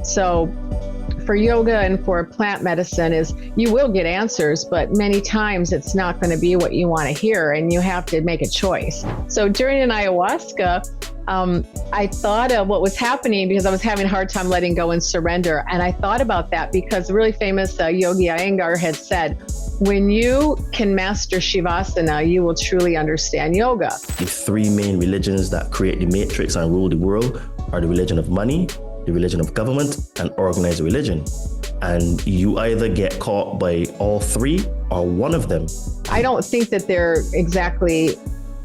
So for yoga and for plant medicine is you will get answers, but many times it's not going to be what you want to hear and you have to make a choice. So during an ayahuasca, I thought of what was happening because I was having a hard time letting go and surrender. And I thought about that because the really famous Yogi Iyengar had said, when you can master Shavasana, you will truly understand yoga. The three main religions that create the matrix and rule the world are the religion of money, the religion of government, and organized religion. And you either get caught by all three or one of them. I don't think that they're exactly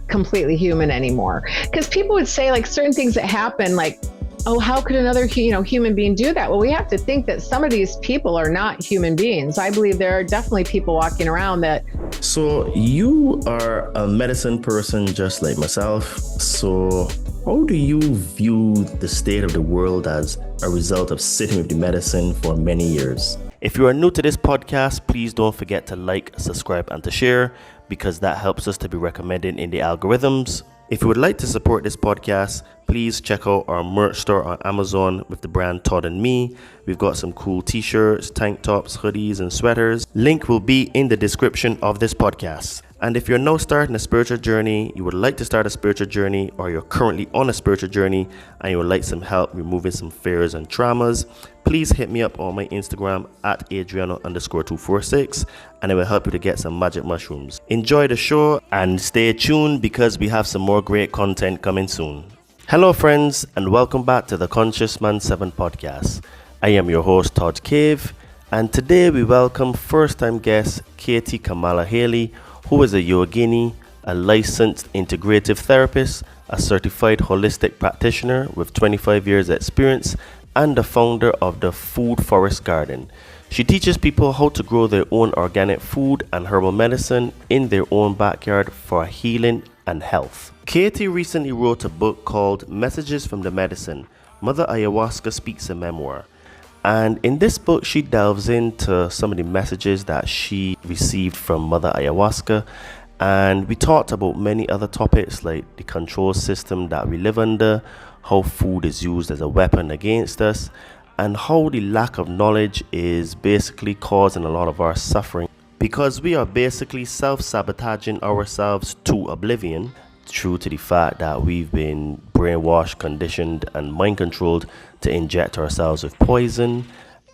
completely human anymore. Because people would say like certain things that happen, like, oh, how could another human being do that? Well, we have to think that some of these people are not human beings. I believe there are definitely people walking around that. So you are a medicine person just like myself. So how do you view the state of the world as a result of sitting with the medicine for many years? If you are new to this podcast, please don't forget to like, subscribe, and to share, because that helps us to be recommended in the algorithms. If you would like to support this podcast, please check out our merch store on Amazon with the brand Todd and Me. We've got some cool t-shirts, tank tops, hoodies, and sweaters. Link will be in the description of this podcast. And if you're now starting a spiritual journey, you would like to start a spiritual journey, or you're currently on a spiritual journey and you would like some help removing some fears and traumas, please hit me up on my Instagram at Adriano_246 and I will help you to get some magic mushrooms. Enjoy the show and stay tuned because we have some more great content coming soon. Hello friends, and welcome back to the Conscious Man 7 podcast. I am your host Todd Cave, and today we welcome first-time guest Katie Kamala Hailey, who is a yogini, a licensed integrative therapist, a certified holistic practitioner with 25 years experience, and the founder of the Food Forest Garden. She teaches people how to grow their own organic food and herbal medicine in their own backyard for healing and health. Katie recently wrote a book called Messages from the Medicine, Mother Ayahuasca Speaks, a memoir. And in this book, she delves into some of the messages that she received from Mother Ayahuasca. And we talked about many other topics like the control system that we live under, how food is used as a weapon against us, and how the lack of knowledge is basically causing a lot of our suffering. Because we are basically self-sabotaging ourselves to oblivion, due to the fact that we've been brainwashed, conditioned, and mind-controlled to inject ourselves with poison,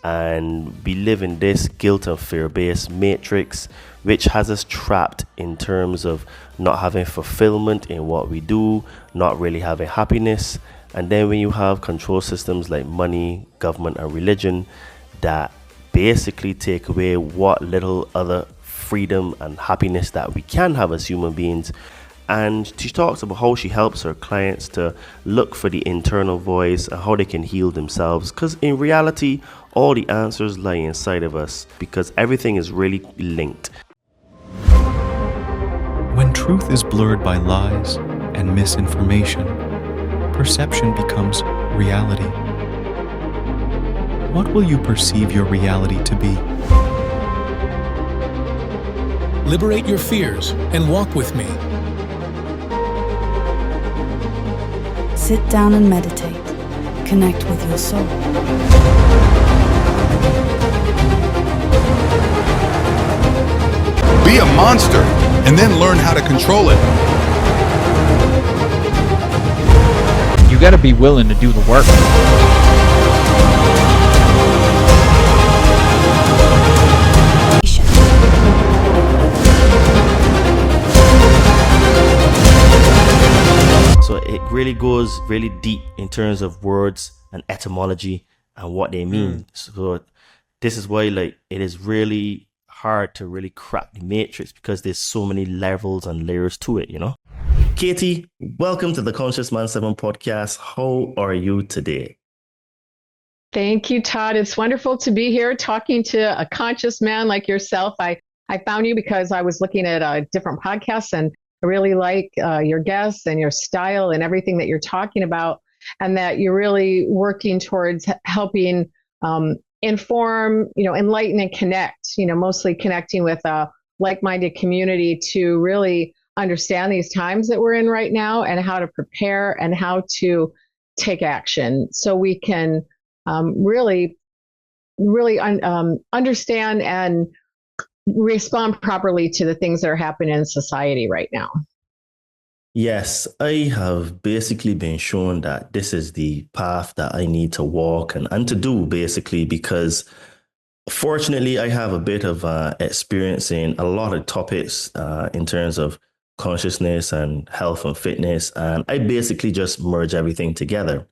and we live in this guilt and fear-based matrix, which has us trapped in terms of not having fulfillment in what we do, not really having happiness. And then when you have control systems like money, government, and religion that basically take away what little other freedom and happiness that we can have as human beings. And she talks about how she helps her clients to look for the internal voice and how they can heal themselves. Because in reality, all the answers lie inside of us, because everything is really linked. When truth is blurred by lies and misinformation, perception becomes reality. What will you perceive your reality to be? Liberate your fears and walk with me. Sit down and meditate. Connect with your soul. Be a monster and then learn how to control it. You gotta be willing to do the work. So it really goes really deep in terms of words and etymology and what they mean. So this is why it is really hard to really crack the matrix, because there's so many levels and layers to it, Katie, welcome to the Conscious Man 7 podcast. How are you today? Thank you, Todd. It's wonderful to be here talking to a conscious man like yourself. I found you because I was looking at different podcasts, and I really like your guests and your style and everything that you're talking about, and that you're really working towards helping inform, enlighten and connect, mostly connecting with a like-minded community to really understand these times that we're in right now and how to prepare and how to take action so we can really, really understand and respond properly to the things that are happening in society right now. Yes, I have basically been shown that this is the path that I need to walk and to do basically because fortunately I have a bit of experience in a lot of topics in terms of consciousness and health and fitness. And I basically just merge everything together.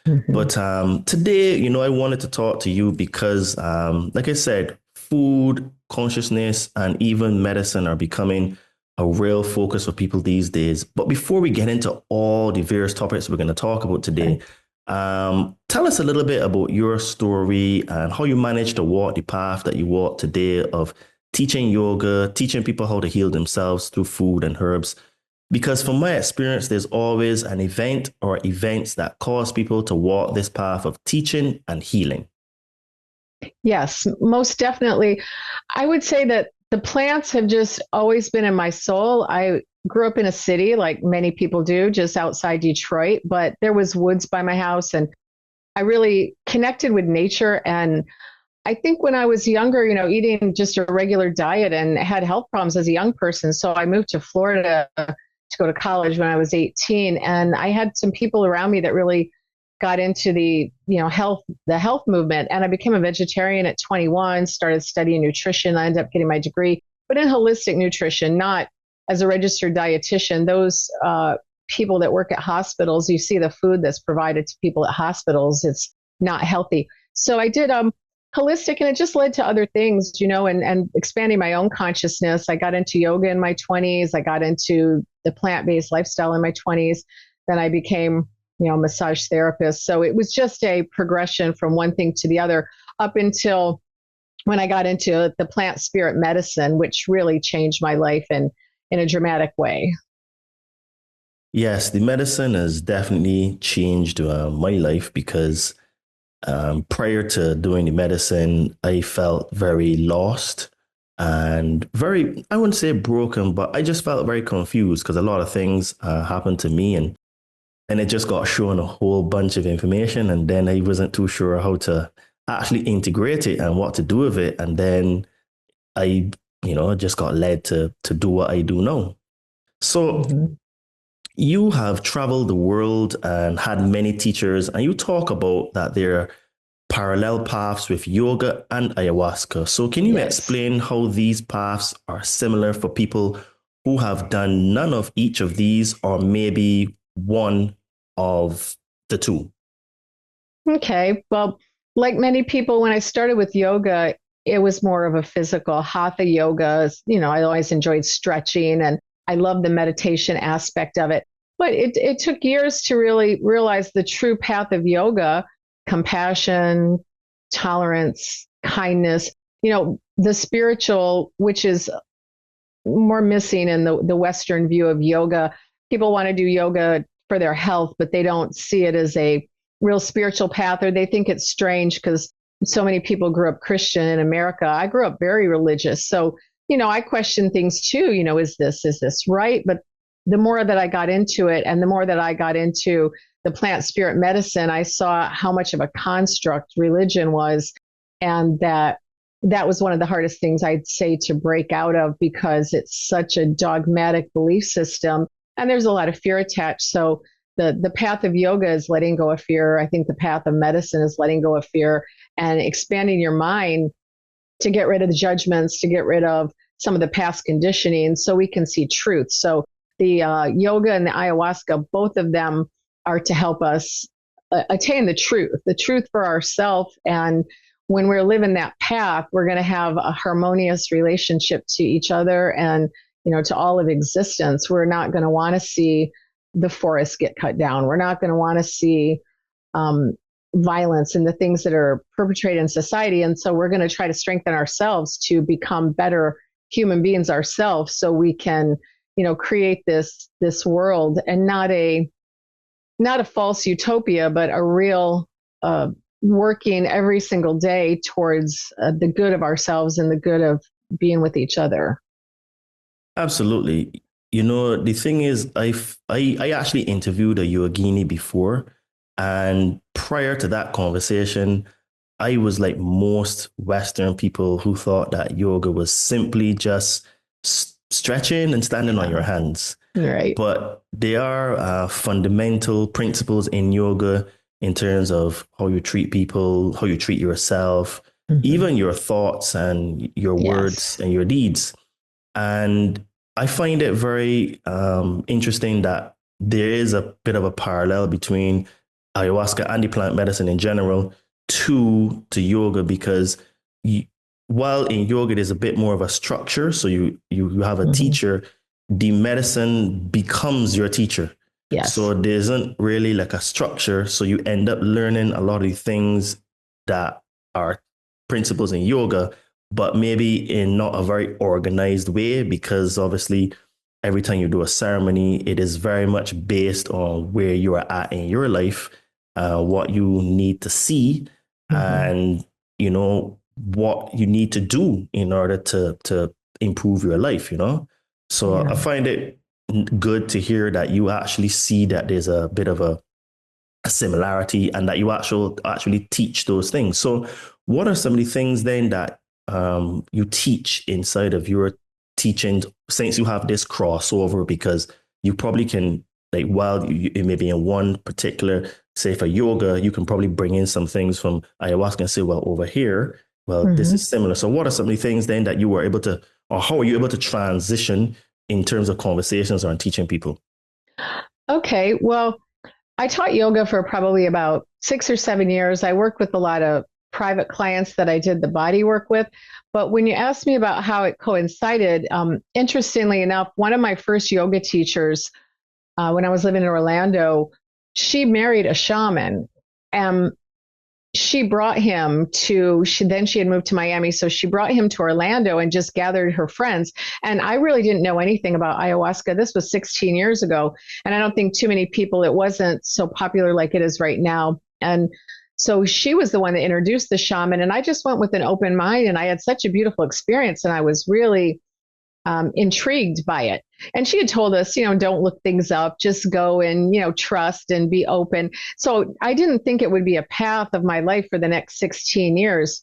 Mm-hmm. But today, I wanted to talk to you because, like I said, food, consciousness, and even medicine are becoming a real focus for people these days. But before we get into all the various topics we're going to talk about today, tell us a little bit about your story and how you managed to walk the path that you walk today of teaching yoga, teaching people how to heal themselves through food and herbs. Because from my experience, there's always an event or events that cause people to walk this path of teaching and healing. Yes, most definitely. I would say that the plants have just always been in my soul. I grew up in a city like many people do, just outside Detroit, but there was woods by my house and I really connected with nature. And I think when I was younger, eating just a regular diet and had health problems as a young person. So I moved to Florida to go to college when I was 18. And I had some people around me that really got into the health movement. And I became a vegetarian at 21, started studying nutrition. I ended up getting my degree, but in holistic nutrition, not as a registered dietitian. Those people that work at hospitals, you see the food that's provided to people at hospitals, it's not healthy. So I did holistic, and it just led to other things, and expanding my own consciousness. I got into yoga in my 20s. I got into the plant-based lifestyle in my 20s. Then I became, massage therapist. So it was just a progression from one thing to the other up until when I got into the plant spirit medicine, which really changed my life in a dramatic way. Yes, the medicine has definitely changed my life because prior to doing the medicine, I felt very lost and very, I wouldn't say broken, but I just felt very confused because a lot of things happened to me and it just got shown a whole bunch of information. And then I wasn't too sure how to actually integrate it and what to do with it. And then I, just got led to do what I do now. So you have traveled the world and had many teachers, and you talk about that there are parallel paths with yoga and ayahuasca. So can you explain how these paths are similar for people who have done none of each of these or maybe one of the two? Okay. Well, like many people, when I started with yoga, it was more of a physical hatha yoga. I always enjoyed stretching and I love the meditation aspect of it. But it took years to really realize the true path of yoga: compassion, tolerance, kindness, the spiritual, which is more missing in the Western view of yoga. People want to do yoga for their health, but they don't see it as a real spiritual path, or they think it's strange because so many people grew up Christian in America. I grew up very religious. So, I question things too. Is this right? But the more that I got into it and the more that I got into the plant spirit medicine, I saw how much of a construct religion was. And that was one of the hardest things I'd say to break out of, because it's such a dogmatic belief system and there's a lot of fear attached. So the path of yoga is letting go of fear. I think the path of medicine is letting go of fear and expanding your mind to get rid of the judgments, to get rid of some of the past conditioning so we can see truth. So the yoga and the ayahuasca, both of them are to help us attain the truth for ourselves. And when we're living that path, we're going to have a harmonious relationship to each other and, to all of existence. We're not going to want to see the forest get cut down. We're not going to want to see violence and the things that are perpetrated in society. And so we're going to try to strengthen ourselves to become better human beings ourselves, so we can, create this world, and not a false utopia, but a real working every single day towards the good of ourselves and the good of being with each other. Absolutely. The thing is, I actually interviewed a yogini before, And prior to that conversation, I was like most Western people who thought that yoga was simply just stretching and standing on your hands. Right. But there are fundamental principles in yoga in terms of how you treat people, how you treat yourself, even your thoughts and your words Yes. and your deeds. And I find it very interesting that there is a bit of a parallel between ayahuasca and the plant medicine in general to yoga, because you, while in yoga there's a bit more of a structure, so you have a teacher, the medicine becomes your teacher. Yes. So there isn't really like a structure, so you end up learning a lot of the things that are principles in yoga, but maybe in not a very organized way, because obviously every time you do a ceremony, it is very much based on where you are at in your life, what you need to see, and you know what you need to do in order to improve your life. So I find it good to hear that you actually see that there's a bit of a similarity and that you actually teach those things. So what are some of the things then that you teach inside of your teaching, since you have this crossover? Because you probably can, like, while it may be in one particular, say for yoga, you can probably bring in some things from ayahuasca and say, well, over here, well, this is similar. So what are some of the things then that you were able to, or how are you able to transition in terms of conversations or in teaching people? Okay. Well, I taught yoga for probably about 6 or 7 years. I worked with a lot of private clients that I did the body work with. But when you asked me about how it coincided, interestingly enough, one of my first yoga teachers, when I was living in Orlando, she married a shaman. And she brought him to, then she had moved to Miami. So she brought him to Orlando and just gathered her friends. And I really didn't know anything about ayahuasca. This was 16 years ago. And I don't think too many people, it wasn't so popular like it is right now. And so she was the one that introduced the shaman. And I just went with an open mind, and I had such a beautiful experience. And I was really intrigued by it. And she had told us, don't look things up, just go and, trust and be open. So I didn't think it would be a path of my life for the next 16 years,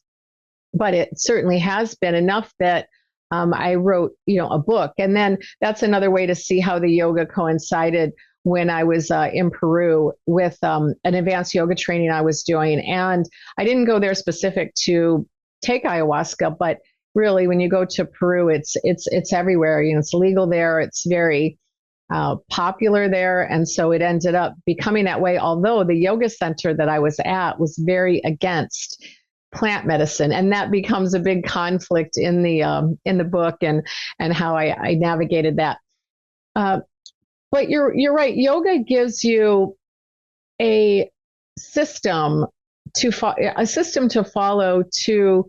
but it certainly has been enough that I wrote, a book. And then that's another way to see how the yoga coincided when I was in Peru with an advanced yoga training I was doing. And I didn't go there specific to take ayahuasca, but really, when you go to Peru, it's everywhere. It's legal there. It's very popular there, and so it ended up becoming that way. Although the yoga center that I was at was very against plant medicine, and that becomes a big conflict in the book and how I navigated that. But you're right. Yoga gives you a system to follow to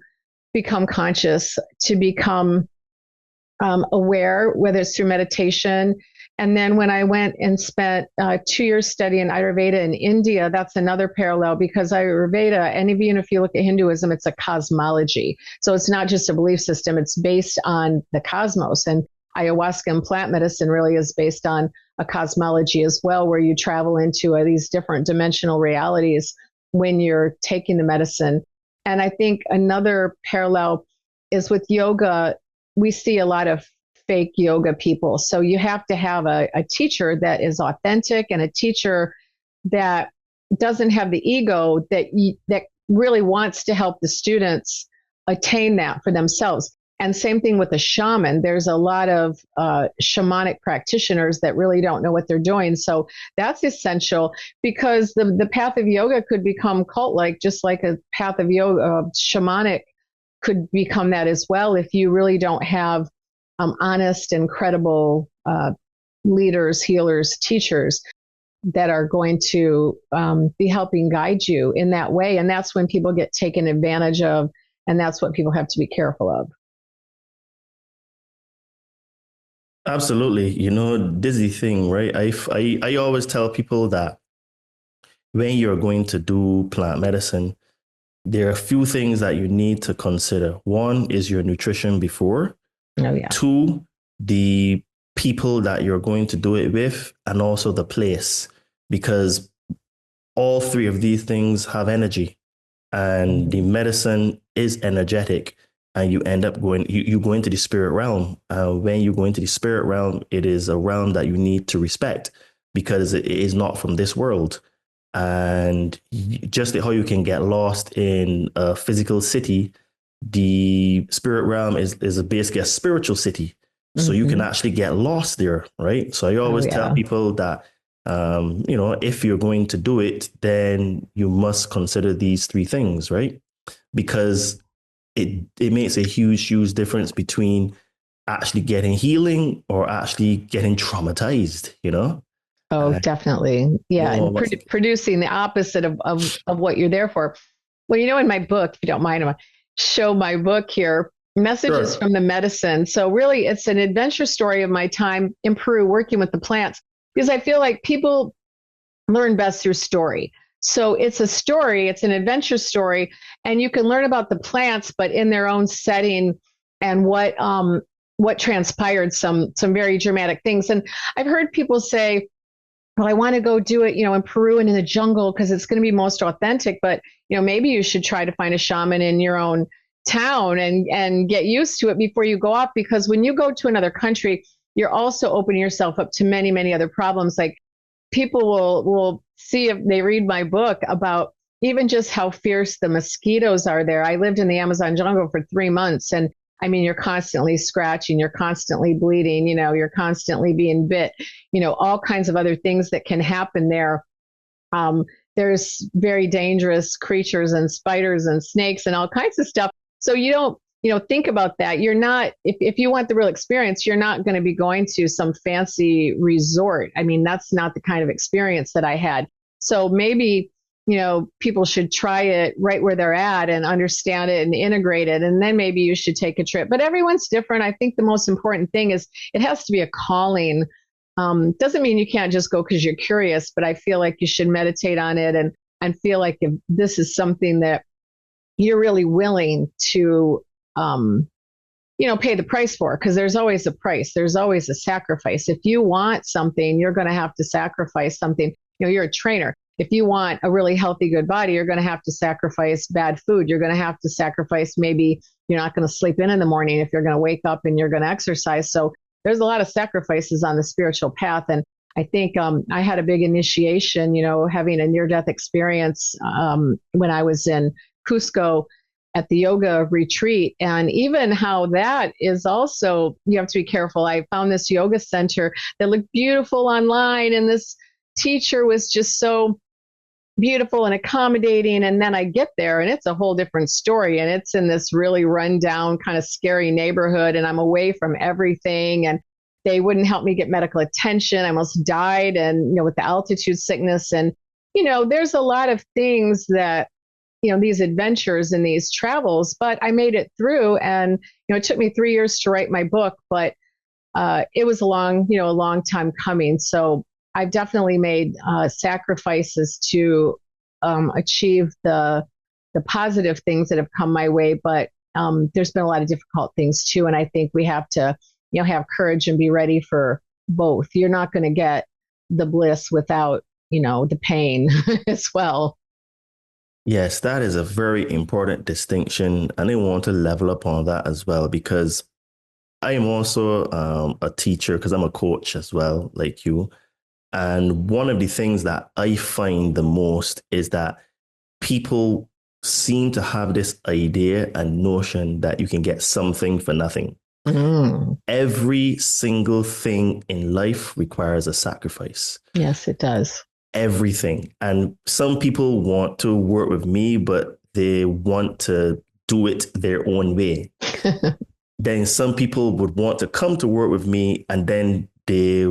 become conscious, to become aware, whether it's through meditation. And then when I went and spent 2 years studying Ayurveda in India, that's another parallel, because Ayurveda, and even if you look at Hinduism, it's a cosmology. So it's not just a belief system, it's based on the cosmos. And ayahuasca and plant medicine really is based on a cosmology as well, where you travel into these different dimensional realities when you're taking the medicine. And I think another parallel is with yoga. We see a lot of fake yoga people. So you have to have a teacher that is authentic, and a teacher that doesn't have the ego, that really wants to help the students attain that for themselves. And same thing with a shaman. There's a lot of shamanic practitioners that really don't know what they're doing. So that's essential, because the path of yoga could become cult-like, just like a path of yoga, shamanic could become that as well, if you really don't have honest and credible leaders, healers, teachers that are going to be helping guide you in that way. And that's when people get taken advantage of, and that's what people have to be careful of. Absolutely. This is the thing, right? I always tell people that when you're going to do plant medicine, there are a few things that you need to consider. One is your nutrition before. Oh, yeah. Two, the people that you're going to do it with, and also the place. Because all three of these things have energy, and the medicine is energetic. And you end up you go into the spirit realm. When you go into the spirit realm, it is a realm that you need to respect because it is not from this world. And just how you can get lost in a physical city, the spirit realm is basically a spiritual city. So you can actually get lost there, right? So I always tell people that, if you're going to do it, then you must consider these three things, right? Because it makes a huge difference between actually getting healing or actually getting traumatized, Oh, definitely. Yeah. And producing the opposite of what you're there for. Well, in my book, if you don't mind, I'm going to show my book here, Messages from the Medicine. So really, it's an adventure story of my time in Peru working with the plants, because I feel like people learn best through story. So it's a story, it's an adventure story, and you can learn about the plants, but in their own setting and what transpired, some very dramatic things. And I've heard people say, well, I want to go do it, in Peru and in the jungle because it's going to be most authentic. But, maybe you should try to find a shaman in your own town and get used to it before you go off. Because when you go to another country, you're also opening yourself up to many, many other problems. Like people will see if they read my book about even just how fierce the mosquitoes are there. I lived in the Amazon jungle for 3 months, and I mean, you're constantly scratching, you're constantly bleeding, you're constantly being bit, all kinds of other things that can happen there. There's very dangerous creatures and spiders and snakes and all kinds of stuff. So you don't, think about that. You're not, if you want the real experience, you're not going to be going to some fancy resort. I mean, that's not the kind of experience that I had. So maybe, people should try it right where they're at and understand it and integrate it. And then maybe you should take a trip. But everyone's different. I think the most important thing is it has to be a calling. Doesn't mean you can't just go because you're curious, but I feel like you should meditate on it and feel like if this is something that you're really willing to, pay the price for, because there's always a price. There's always a sacrifice. If you want something, you're going to have to sacrifice something. You're a trainer. If you want a really healthy, good body, you're going to have to sacrifice bad food. You're going to have to sacrifice, maybe you're not going to sleep in the morning if you're going to wake up and you're going to exercise. So there's a lot of sacrifices on the spiritual path. And I think I had a big initiation, having a near-death experience when I was in Cusco at the yoga retreat. And even how that is also, you have to be careful. I found this yoga center that looked beautiful online, and this teacher was just so beautiful and accommodating. And then I get there and it's a whole different story. And it's in this really rundown, kind of scary neighborhood. And I'm away from everything. And they wouldn't help me get medical attention. I almost died. And, with the altitude sickness. And, there's a lot of things that, these adventures and these travels, but I made it through. And, it took me 3 years to write my book, but it was a long time coming. So I've definitely made sacrifices to achieve the positive things that have come my way. But there's been a lot of difficult things too. And I think we have to, have courage and be ready for both. You're not going to get the bliss without, the pain as well. Yes, that is a very important distinction. And I want to level up on that as well, because I am also a teacher, because I'm a coach as well, like you. And one of the things that I find the most is that people seem to have this idea and notion that you can get something for nothing. Every single thing in life requires a sacrifice. Yes, it does. Everything. And some people want to work with me, but they want to do it their own way. Then some people would want to come to work with me, and then they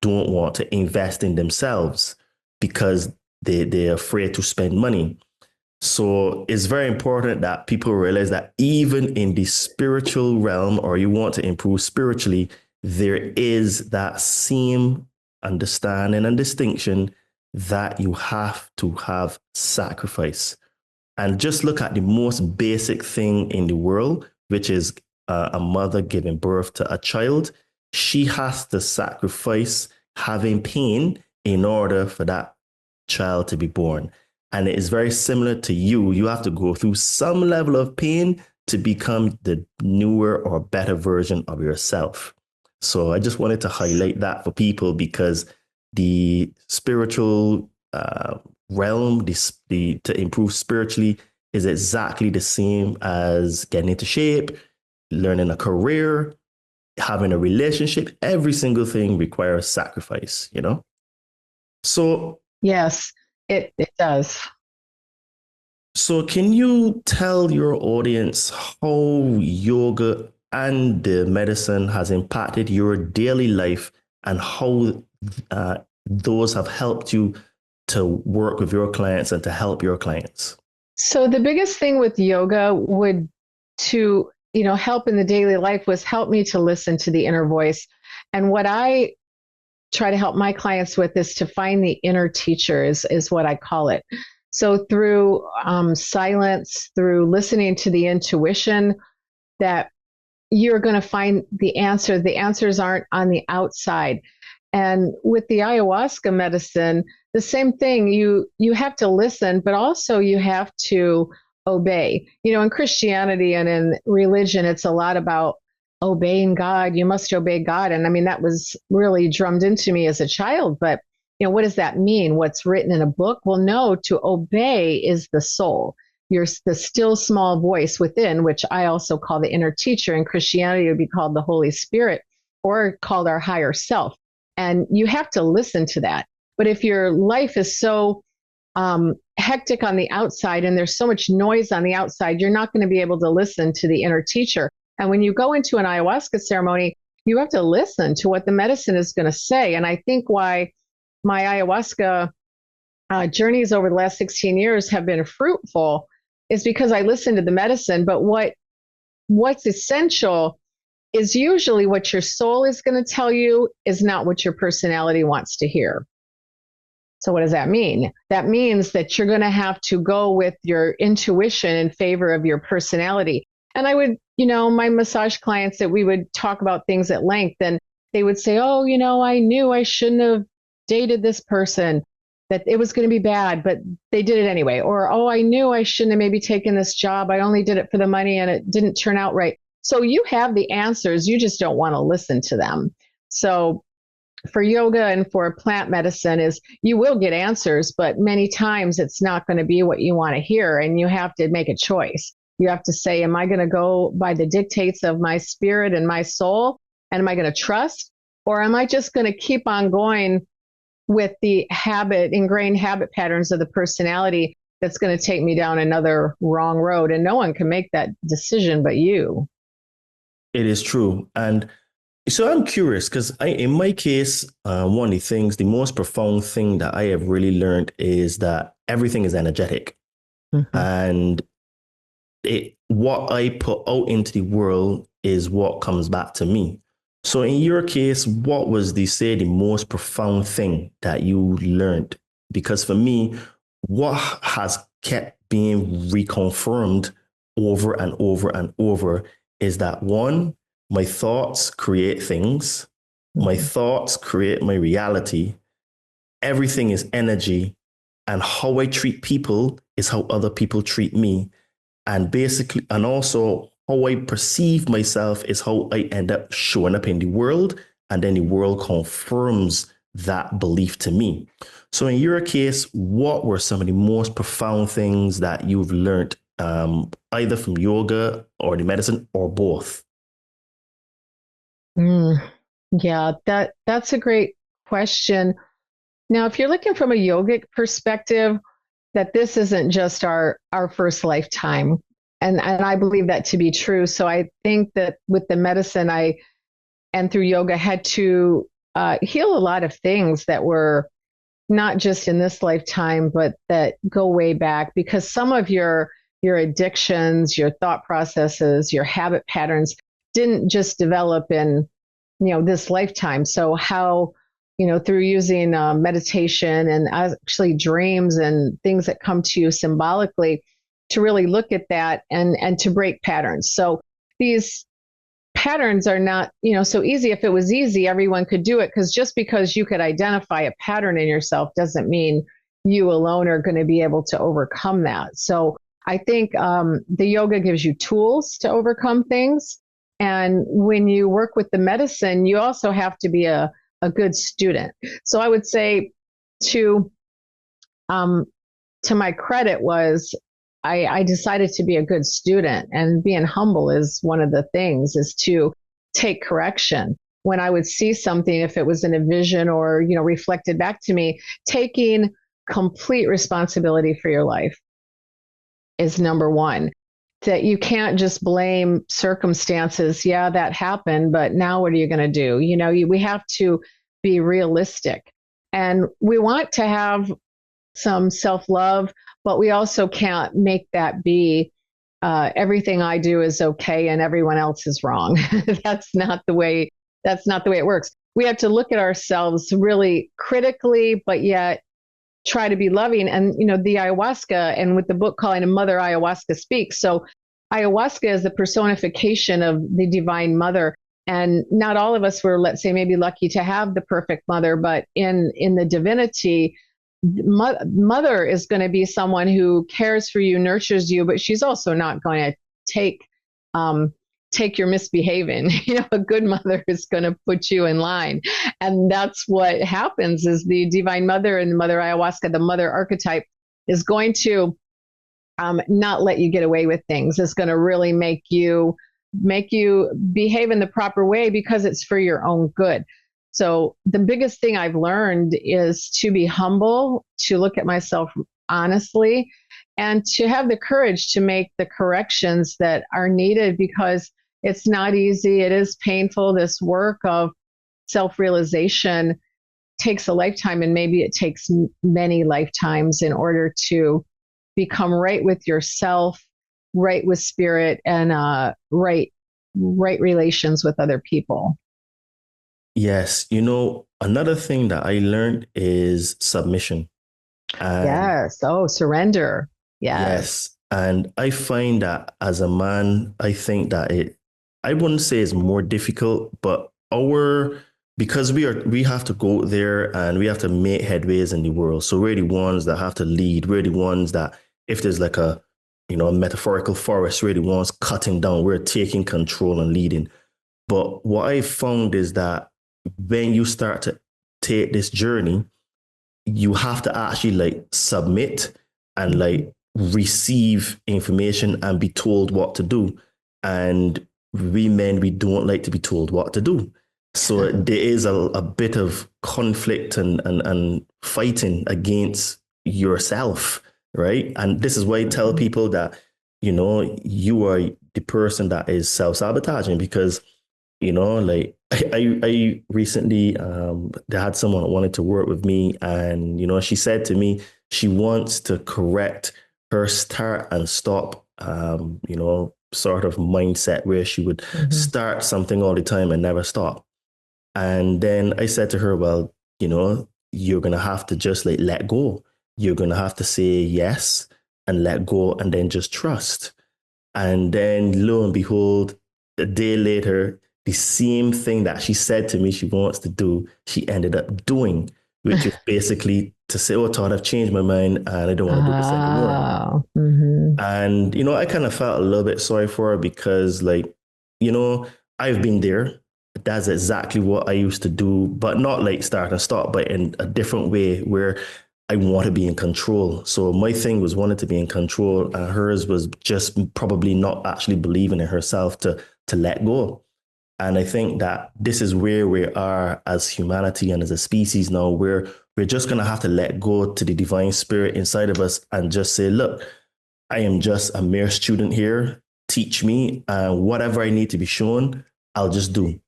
don't want to invest in themselves because they're afraid to spend money. So it's very important that people realize that even in the spiritual realm, or you want to improve spiritually, there is that same understanding and distinction that you have to have sacrifice. And just look at the most basic thing in the world, which is a mother giving birth to a child. She has to sacrifice having pain in order for that child to be born. And it is very similar to you. You have to go through some level of pain to become the newer or better version of yourself. So I just wanted to highlight that for people, because the spiritual realm, to improve spiritually, is exactly the same as getting into shape, learning a career, having a relationship. Every single thing requires sacrifice, you know? So Yes, it does. So can you tell your audience how yoga and the medicine has impacted your daily life, and how those have helped you to work with your clients and to help your clients? So the biggest thing with yoga would to, help in the daily life was help me to listen to the inner voice. And what I try to help my clients with is to find the inner teacher, is what I call it. So through silence, through listening to the intuition, that you're going to find the answer. The answers aren't on the outside. And with the ayahuasca medicine, the same thing. You have to listen, but also you have to obey. In Christianity and in religion, it's a lot about obeying God. You must obey God. And I mean, that was really drummed into me as a child. But, what does that mean? What's written in a book? Well, no, to obey is the soul. You're the still small voice within, which I also call the inner teacher. In Christianity, it would be called the Holy Spirit, or called our higher self. And you have to listen to that. But if your life is so hectic on the outside and there's so much noise on the outside, you're not going to be able to listen to the inner teacher. And when you go into an ayahuasca ceremony, you have to listen to what the medicine is going to say. And I think why my ayahuasca journeys over the last 16 years have been fruitful is because I listened to the medicine. But what's essential is usually what your soul is going to tell you is not what your personality wants to hear. So what does that mean? That means that you're going to have to go with your intuition in favor of your personality. And I would, my massage clients, that we would talk about things at length, and they would say, oh, I knew I shouldn't have dated this person, that it was going to be bad, but they did it anyway. Or, oh, I knew I shouldn't have maybe taken this job. I only did it for the money and it didn't turn out right. So you have the answers. You just don't want to listen to them. So for yoga and for plant medicine is you will get answers, but many times it's not going to be what you want to hear. And you have to make a choice. You have to say, am I going to go by the dictates of my spirit and my soul? And am I going to trust? Or am I just going to keep on going with the ingrained habit patterns of the personality that's going to take me down another wrong road? And no one can make that decision but you. It is true. And so I'm curious, because in my case, one of the things, the most profound thing that I have really learned is that everything is energetic. Mm-hmm. And what I put out into the world is what comes back to me. So in your case, what was the most profound thing that you learned? Because for me, what has kept being reconfirmed over and over and over is that, one, my thoughts create things. My thoughts create my reality. Everything is energy. And how I treat people is how other people treat me. And basically, and also how I perceive myself is how I end up showing up in the world. And then the world confirms that belief to me. So in your case, what were some of the most profound things that you've learned, either from yoga or the medicine, or both? Yeah, that's a great question. Now, if you're looking from a yogic perspective, that this isn't just our first lifetime. And I believe that to be true. So I think that with the medicine, and through yoga, had to heal a lot of things that were not just in this lifetime, but that go way back, because some of your addictions, your thought processes, your habit patterns didn't just develop in, this lifetime. So how, through using meditation and actually dreams and things that come to you symbolically, to really look at that and to break patterns. So these patterns are not, so easy. If it was easy, everyone could do it, because just because you could identify a pattern in yourself doesn't mean you alone are going to be able to overcome that. So I think the yoga gives you tools to overcome things. And when you work with the medicine, you also have to be a good student. So I would say to my credit was I decided to be a good student, and being humble is one of the things, is to take correction. When I would see something, if it was in a vision or, reflected back to me, taking complete responsibility for your life is number one. That you can't just blame circumstances. Yeah, that happened, but now what are you going to do? We have to be realistic, and we want to have some self-love, but we also can't make that be everything I do is okay and everyone else is wrong. That's not the way it works. We have to look at ourselves really critically, but yet try to be loving. And, the ayahuasca, and with the book calling Mother Ayahuasca Speaks. So ayahuasca is the personification of the divine mother. And not all of us were, let's say, maybe lucky to have the perfect mother, but in the divinity, mother is going to be someone who cares for you, nurtures you, but she's also not going to take your misbehaving. A good mother is going to put you in line. And that's what happens, is the divine mother and Mother Ayahuasca, the mother archetype, is going to not let you get away with things. It's going to really make you behave in the proper way, because it's for your own good. So the biggest thing I've learned is to be humble, to look at myself honestly, and to have the courage to make the corrections that are needed, because it's not easy. It is painful. This work of self-realization takes a lifetime, and maybe it takes many lifetimes in order to become right with yourself, right with spirit, and right relations with other people. Yes. Another thing that I learned is submission. Yes. Oh, surrender. Yes. And I find that as a man, I think that I wouldn't say it's more difficult, but because we have to go there and we have to make headways in the world. So we're the ones that have to lead. We're the ones that, if there's like a metaphorical forest, we're the ones cutting down. We're taking control and leading. But what I found is that when you start to take this journey, you have to actually submit and receive information and be told what to do. And we men, we don't like to be told what to do. So there is a bit of conflict and fighting against yourself, right? And this is why I tell people that, you are the person that is self-sabotaging, because I recently they had someone that wanted to work with me, and she said to me she wants to correct her start and stop sort of mindset, where she would start something all the time and never stop. And then I said to her, well, you're gonna have to just let go. You're gonna have to say yes and let go, and then just trust. And then lo and behold, a day later, the same thing that she said to me she wants to do, she ended up doing, which is basically to say, oh, Todd, I've changed my mind and I don't want to do this anymore. Mm-hmm. And, I kind of felt a little bit sorry for her, because I've been there. That's exactly what I used to do, but not start and stop, but in a different way, where I want to be in control. So my thing was wanting to be in control, and hers was just probably not actually believing in herself to let go. And I think that this is where we are as humanity and as a species now, where we're just going to have to let go to the divine spirit inside of us and just say, look, I am just a mere student here. Teach me, and whatever I need to be shown, I'll just do.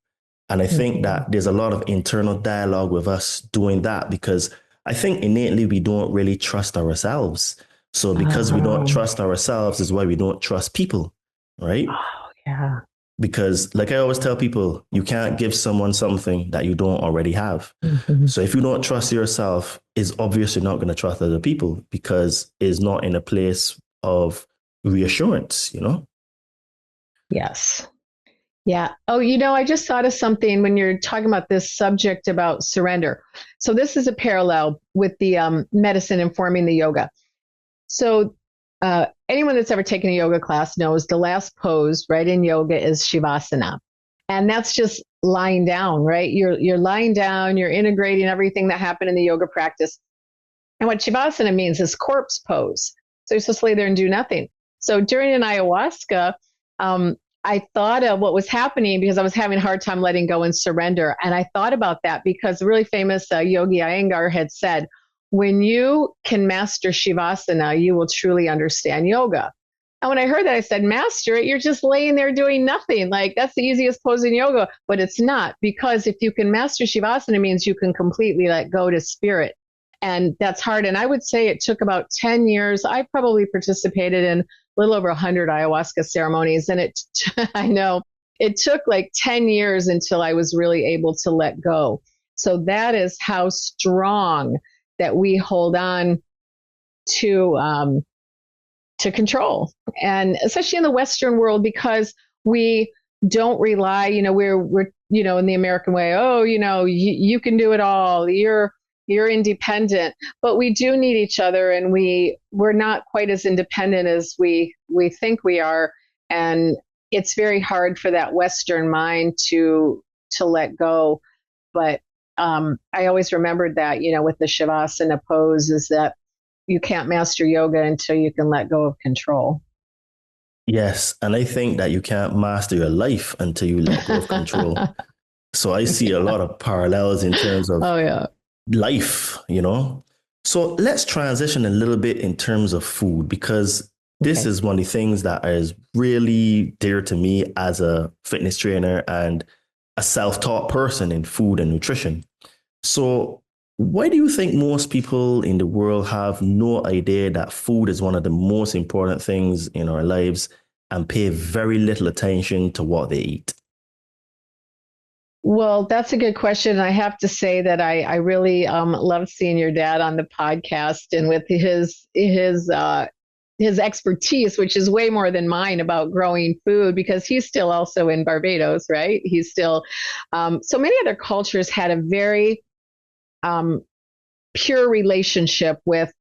And I think that there's a lot of internal dialogue with us doing that, because I think innately we don't really trust ourselves. So because we don't trust ourselves is why we don't trust people, right? Oh, yeah. Because I always tell people, you can't give someone something that you don't already have. So if you don't trust yourself, it's obviously not going to trust other people, because it's not in a place of reassurance, Yes. Yeah. Oh, I just thought of something when you're talking about this subject about surrender. So this is a parallel with the medicine informing the yoga. So anyone that's ever taken a yoga class knows the last pose, right, in yoga is Shavasana. And that's just lying down, right? You're lying down, you're integrating everything that happened in the yoga practice. And what Shavasana means is corpse pose. So you're supposed to lay there and do nothing. So during an ayahuasca, I thought of what was happening because I was having a hard time letting go and surrender. And I thought about that because the really famous Yogi Iyengar had said, when you can master Shavasana, you will truly understand yoga. And when I heard that, I said, master it, you're just laying there doing nothing. Like, that's the easiest pose in yoga. But it's not, because if you can master Shavasana, it means you can completely let go to spirit. And that's hard. And I would say it took about 10 years. I probably participated in a little over 100 ayahuasca ceremonies. And I know it took like 10 years until I was really able to let go. So that is how strong that we hold on to control. And especially in the Western world, because we don't rely, we're in the American way, oh, you can do it all. You're independent, but we do need each other, and we're not quite as independent as we think we are. And it's very hard for that Western mind to let go. But I always remembered that, with the Shavasana pose, is that you can't master yoga until you can let go of control. Yes. And I think that you can't master your life until you let go of control. So I see a lot of parallels in terms of Oh, yeah. life. So let's transition a little bit in terms of food, because this is one of the things that is really dear to me as a fitness trainer and a self-taught person in food and nutrition. So why do you think most people in the world have no idea that food is one of the most important things in our lives and pay very little attention to what they eat? Well, that's a good question. I have to say that I really love seeing your dad on the podcast, and with his expertise, which is way more than mine about growing food, because he's still also in Barbados, right? He's still so many other cultures had a very pure relationship with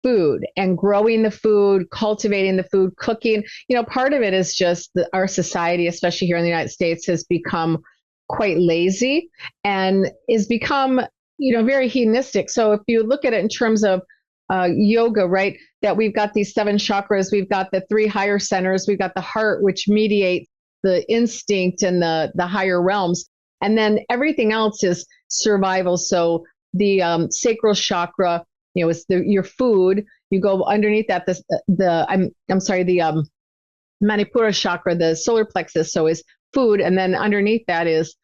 food and growing the food, cultivating the food, cooking. Part of it is just that our society, especially here in the United States, has become quite lazy and is become, very hedonistic. So if you look at it in terms of yoga, right, that we've got these 7 chakras, we've got the 3 higher centers, we've got the heart, which mediates the instinct and the higher realms. And then everything else is survival. So the sacral chakra, is your food. You go underneath that, the Manipura chakra, the solar plexus, so is food. And then underneath that is,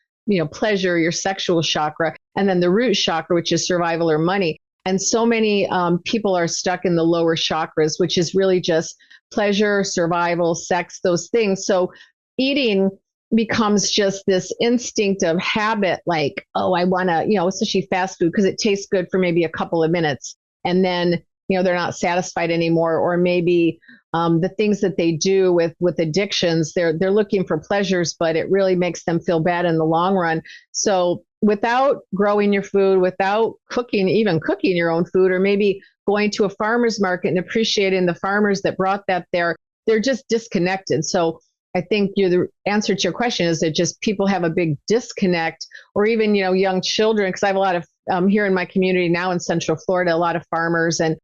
pleasure, your sexual chakra. And then the root chakra, which is survival or money. And so many people are stuck in the lower chakras, which is really just pleasure, survival, sex, those things. So eating becomes just this instinctive habit, like, oh, I want to, especially fast food, because it tastes good for maybe a couple of minutes. And then, they're not satisfied anymore. Or maybe the things that they do with addictions, they're looking for pleasures, but it really makes them feel bad in the long run. So without growing your food, without even cooking your own food, or maybe going to a farmer's market and appreciating the farmers that brought that there, they're just disconnected. So I think the answer to your question is that just people have a big disconnect, or even, young children, because I have a lot of here in my community now in Central Florida, a lot of farmers, and,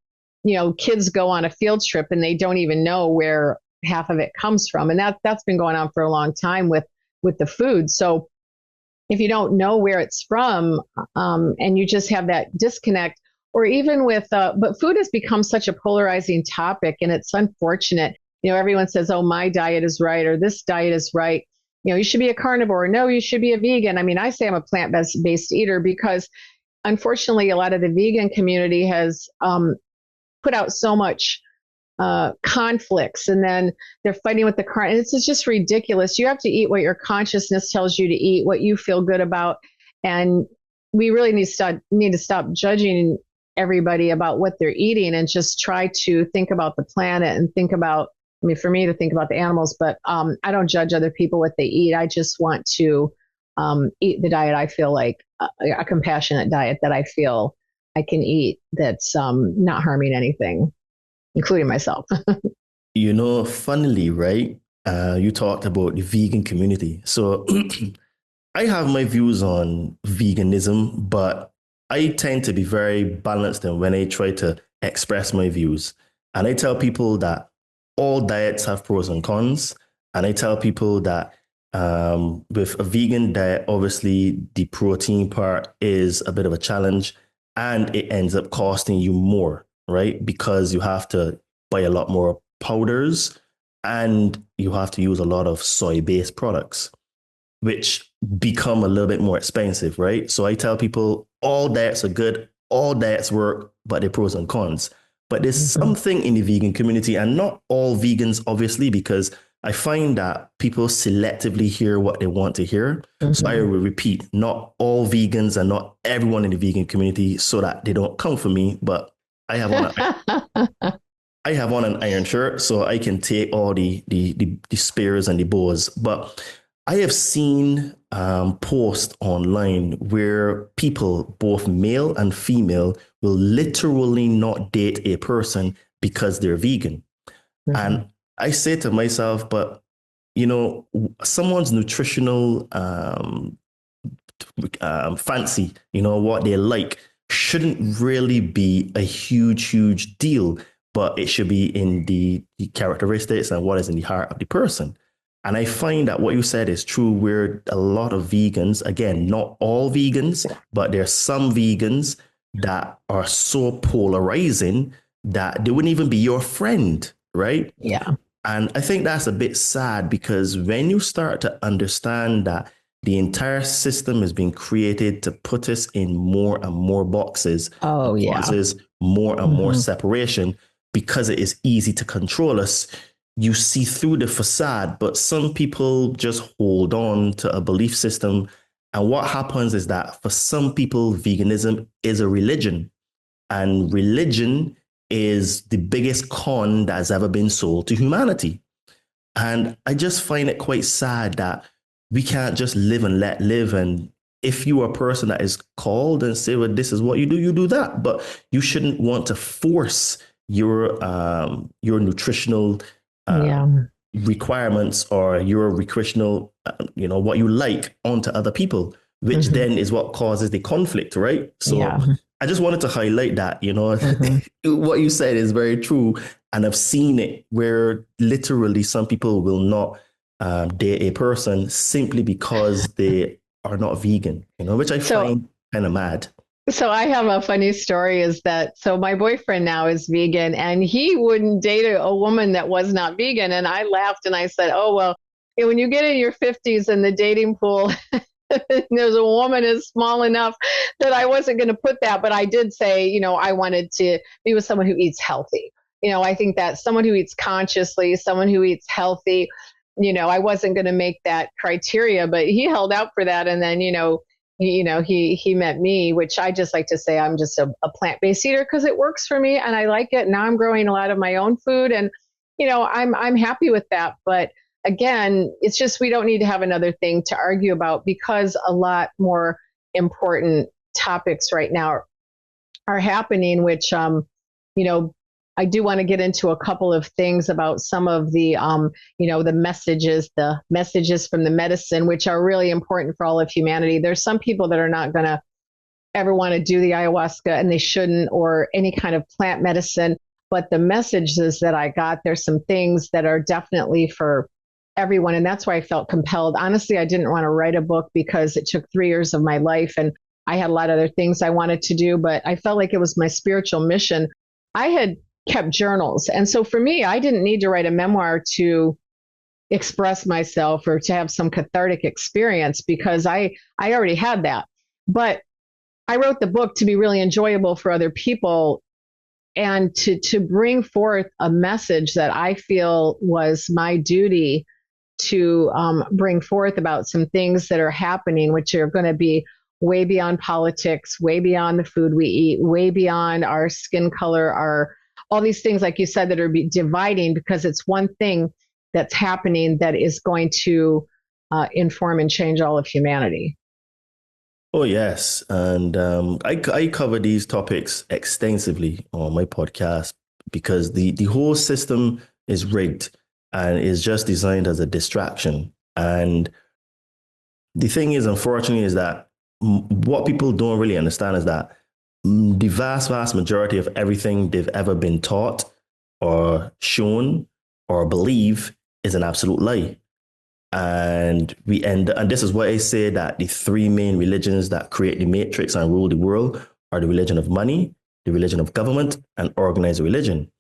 kids go on a field trip and they don't even know where half of it comes from. And that's been going on for a long time with the food. So if you don't know where it's from, and you just have that disconnect, or even with, but food has become such a polarizing topic, and it's unfortunate. Everyone says, oh, my diet is right, or this diet is right. You should be a carnivore. No, you should be a vegan. I mean, I say I'm a plant-based eater because unfortunately, a lot of the vegan community has put out so much conflicts, and then they're fighting with the current. It's just ridiculous. You have to eat what your consciousness tells you to eat, what you feel good about. And we really need to stop judging everybody about what they're eating, and just try to think about the planet and think about I mean, for me to think about the animals, but I don't judge other people what they eat. I just want to eat the diet I feel like a compassionate diet that I feel I can eat that's not harming anything, including myself. Funnily, right? You talked about the vegan community. So I have my views on veganism, but I tend to be very balanced in when I try to express my views. And I tell people that all diets have pros and cons. And I tell people that with a vegan diet, obviously the protein part is a bit of a challenge and it ends up costing you more, right? Because you have to buy a lot more powders and you have to use a lot of soy-based products, which become a little bit more expensive, right? So I tell people all diets are good, all diets work, but they're pros and cons. But there's something in the vegan community, and not all vegans, obviously, because I find that people selectively hear what they want to hear. So I will repeat, not all vegans and not everyone in the vegan community, so that they don't come for me. But I have on an iron shirt, so I can take all the spears and the bows. But I have seen posts online where people, both male and female, will literally not date a person because they're vegan. And I say to myself, but someone's nutritional fancy, what they like, shouldn't really be a huge deal, but it should be in the characteristics and what is in the heart of the person. And I find that what you said is true, where a lot of vegans, again, not all vegans, but there are some vegans that are so polarizing that they wouldn't even be your friend, right? Yeah. And I think that's a bit sad, because when you start to understand that the entire system is being created to put us in more and more boxes, causes more and more separation because it is easy to control us. You see through the facade, but some people just hold on to a belief system. And what happens is that for some people, veganism is a religion, and religion is the biggest con that has ever been sold to humanity. And I just find it quite sad that we can't just live and let live. And if you are a person that is called and say, well, this is what you do that. But you shouldn't want to force your nutritional requirements or your recreational, what you like onto other people, which then is what causes the conflict, right? So I just wanted to highlight that, what you said is very true. And I've seen it where literally some people will not date a person simply because they are not vegan, which I find kind of mad. So I have a funny story is that, so my boyfriend now is vegan and he wouldn't date a woman that was not vegan. And I laughed and I said, oh, well, when you get in your 50s and the dating pool, there's a woman is small enough that I wasn't going to put that. But I did say, I wanted to be with someone who eats healthy. I think that someone who eats consciously, someone who eats healthy, I wasn't going to make that criteria, but he held out for that. And then, he met me, which I just like to say I'm just a plant-based eater because it works for me and I like it. Now I'm growing a lot of my own food and, I'm happy with that. But again, it's just, we don't need to have another thing to argue about because a lot more important topics right now are happening, which, I do want to get into a couple of things about some of the, the messages from the medicine, which are really important for all of humanity. There's some people that are not going to ever want to do the ayahuasca and they shouldn't, or any kind of plant medicine. But the messages that I got, there's some things that are definitely for everyone. And that's why I felt compelled. Honestly, I didn't want to write a book because it took 3 years of my life and I had a lot of other things I wanted to do, but I felt like it was my spiritual mission. I had kept journals. And so for me, I didn't need to write a memoir to express myself or to have some cathartic experience because I already had that. But I wrote the book to be really enjoyable for other people and to bring forth a message that I feel was my duty to bring forth about some things that are happening, which are going to be way beyond politics, way beyond the food we eat, way beyond our skin color, our all these things, like you said, that are dividing, because it's one thing that's happening that is going to inform and change all of humanity. Oh, yes. And I cover these topics extensively on my podcast because the whole system is rigged and is just designed as a distraction. And the thing is, unfortunately, is that what people don't really understand is that the vast majority of everything they've ever been taught or shown or believe is an absolute lie. And this is why I say that the three main religions that create the matrix and rule the world are the religion of money, the religion of government, and organized religion.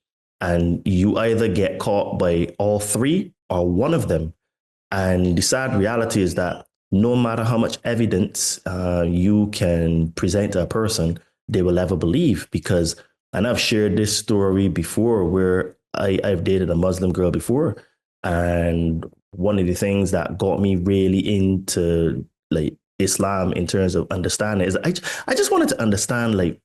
And you either get caught by all three or one of them. And the sad reality is that no matter how much evidence you can present to a person, they will ever believe. Because, and I've shared this story before where I've dated a Muslim girl before, and one of the things that got me really into like Islam in terms of understanding is I just wanted to understand like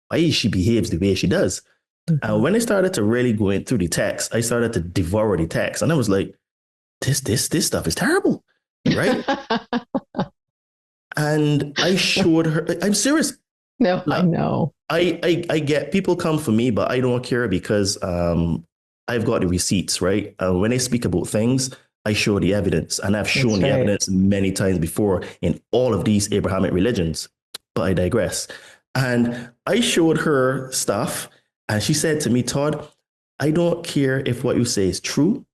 why she behaves the way she does. Mm-hmm. And when I started to really go in through the text, I started to devour the text, and I was like, this stuff is terrible, right? And I showed her. I'm serious. No, like, I know. I get people come for me, but I don't care because I've got the receipts, right? When I speak about things, I show the evidence, and I've shown the evidence many times before in all of these Abrahamic religions, but I digress. And I showed her stuff, and she said to me, Todd, I don't care if what you say is true.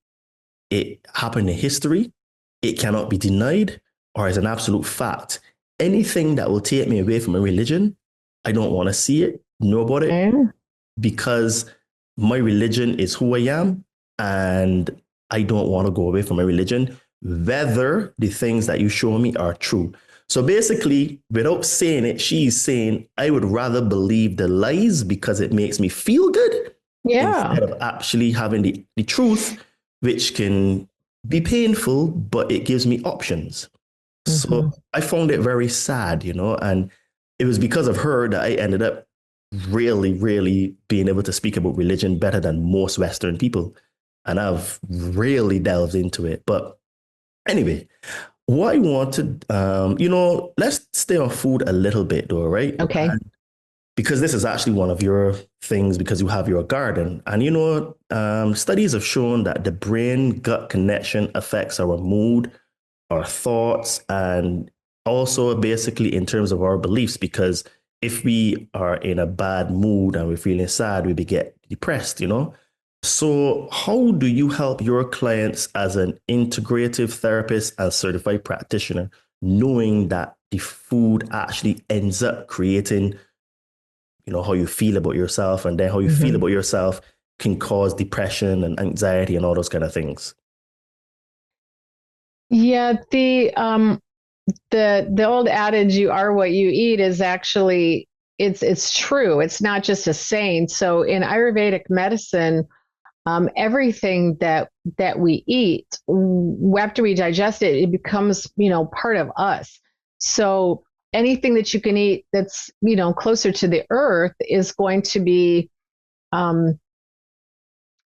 It happened in history. It cannot be denied, or is an absolute fact. Anything that will take me away from a religion, I don't want to see it, know about it, because my religion is who I am, and I don't want to go away from my religion, whether the things that you show me are true. So basically, without saying it, she's saying, I would rather believe the lies because it makes me feel good instead of actually having the truth, which can be painful, but it gives me options. Mm-hmm. So I found it very sad, and it was because of her that I ended up really, really being able to speak about religion better than most Western people. And I've really delved into it. But anyway, what I wanted, let's stay on food a little bit though, right? Okay. Because this is actually one of your things, because you have your garden. And, studies have shown that the brain-gut connection affects our mood, our thoughts, and also basically in terms of our beliefs, because if we are in a bad mood and we're feeling sad, we get depressed, So how do you help your clients as an integrative therapist and certified practitioner, knowing that the food actually ends up creating, how you feel about yourself, and then how you feel about yourself can cause depression and anxiety and all those kind of things? Yeah, the old adage, you are what you eat, is actually, it's true. It's not just a saying. So in Ayurvedic medicine, everything that we eat, after we digest it, it becomes, part of us. So anything that you can eat that's, closer to the earth is going to be,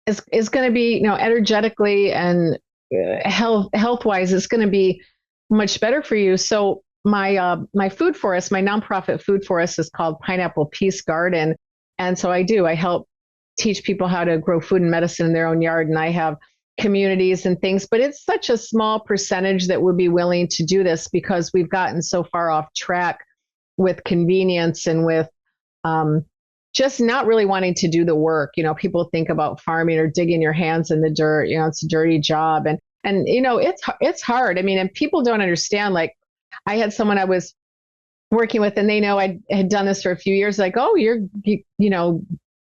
is going to be, energetically and health-wise, it's going to be much better for you. So my food forest, my nonprofit food forest, is called Pineapple Peace Garden. And so I help teach people how to grow food and medicine in their own yard. And I have communities and things, but it's such a small percentage that would be willing to do this because we've gotten so far off track with convenience and with just not really wanting to do the work. People think about farming or digging your hands in the dirt. It's a dirty job. And it's hard. I mean, and people don't understand. Like, I had someone I was working with, and they know I had done this for a few years. Like, oh, you're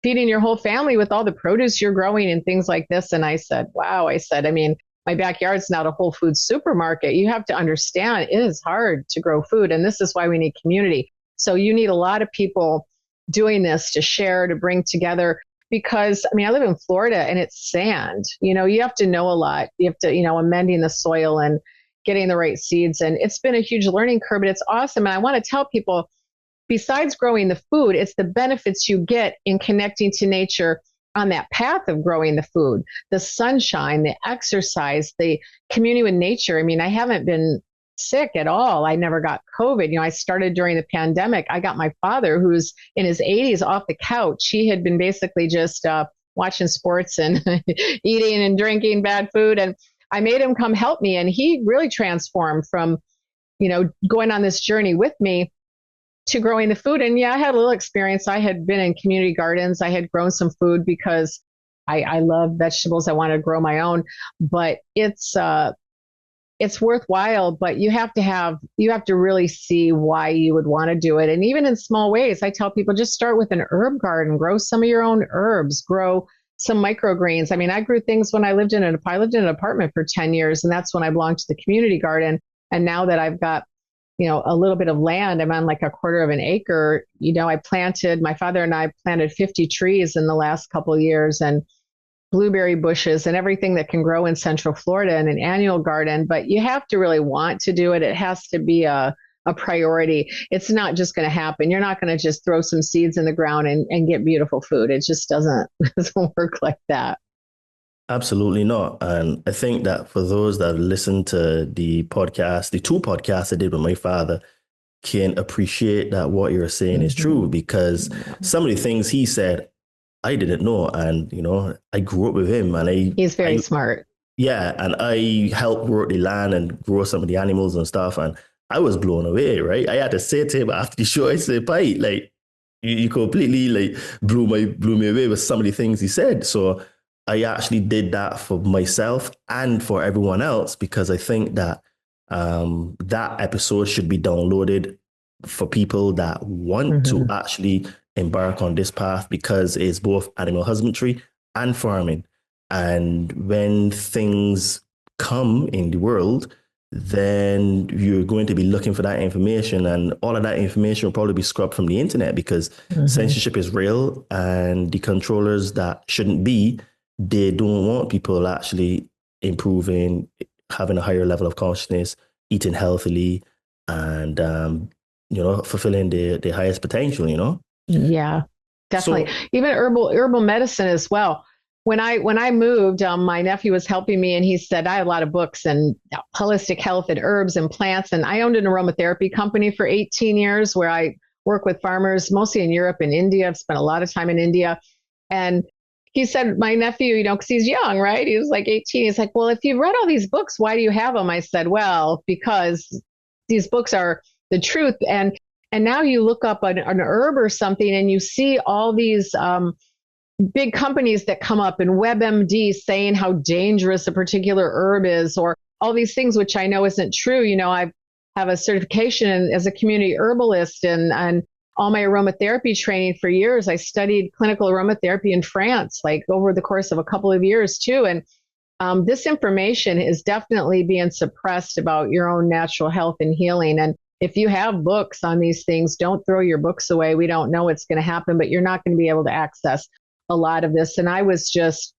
feeding your whole family with all the produce you're growing and things like this. And I said, wow. I mean, my backyard's not a Whole Foods supermarket. You have to understand it is hard to grow food. And this is why we need community. So you need a lot of people doing this to share, to bring together. Because, I mean, I live in Florida and it's sand. You have to know a lot. You have to, amending the soil and getting the right seeds. And it's been a huge learning curve, but it's awesome. And I want to tell people, besides growing the food, it's the benefits you get in connecting to nature on that path of growing the food, the sunshine, the exercise, the community with nature. I mean, I haven't been sick at all. I never got COVID. I started during the pandemic. I got my father, who's in his 80s, off the couch. He had been basically just watching sports and eating and drinking bad food. And I made him come help me. And he really transformed from, going on this journey with me to growing the food. And yeah, I had a little experience. I had been in community gardens. I had grown some food because I love vegetables. I wanted to grow my own, but it's worthwhile, but you have to really see why you would want to do it. And even in small ways, I tell people just start with an herb garden, grow some of your own herbs, grow some microgreens. I mean, I grew things when I lived in an apartment for 10 years, and that's when I belonged to the community garden. And now that I've got, a little bit of land, I'm on like a quarter of an acre. My father and I planted 50 trees in the last couple of years, and blueberry bushes and everything that can grow in Central Florida in an annual garden. But you have to really want to do it. It has to be a priority. It's not just going to happen. You're not going to just throw some seeds in the ground and get beautiful food. It just doesn't work like that. Absolutely not. And I think that for those that listen to the podcast, the two podcasts I did with my father, can appreciate that what you're saying is true, because some of the things he said, I didn't know. And, I grew up with him, and he's very smart. Yeah. And I helped work the land and grow some of the animals and stuff. And I was blown away, right? I had to say to him after the show, I said, Pite, like, you completely like blew me away with some of the things he said. So I actually did that for myself and for everyone else, because I think that that episode should be downloaded for people that want to actually embark on this path, because it's both animal husbandry and farming. And when things come in the world, then you're going to be looking for that information, and all of that information will probably be scrubbed from the internet, because censorship is real, and the controllers that shouldn't be, they don't want people actually improving, having a higher level of consciousness, eating healthily, and fulfilling their highest potential. Yeah, definitely. So, even herbal medicine as well. When I moved, my nephew was helping me, and he said, I have a lot of books and holistic health and herbs and plants. And I owned an aromatherapy company for 18 years where I work with farmers, mostly in Europe and India. I've spent a lot of time in India. And he said, my nephew, because he's young, right? He was like 18. He's like, well, if you've read all these books, why do you have them? I said, well, because these books are the truth. And now you look up an herb or something, and you see all these big companies that come up, and WebMD saying how dangerous a particular herb is, or all these things, which I know isn't true. I have a certification as a community herbalist, and all my aromatherapy training for years. I studied clinical aromatherapy in France, like over the course of a couple of years too. And this information is definitely being suppressed about your own natural health and healing. And if you have books on these things, don't throw your books away. We don't know what's going to happen, but you're not going to be able to access a lot of this. And I was just,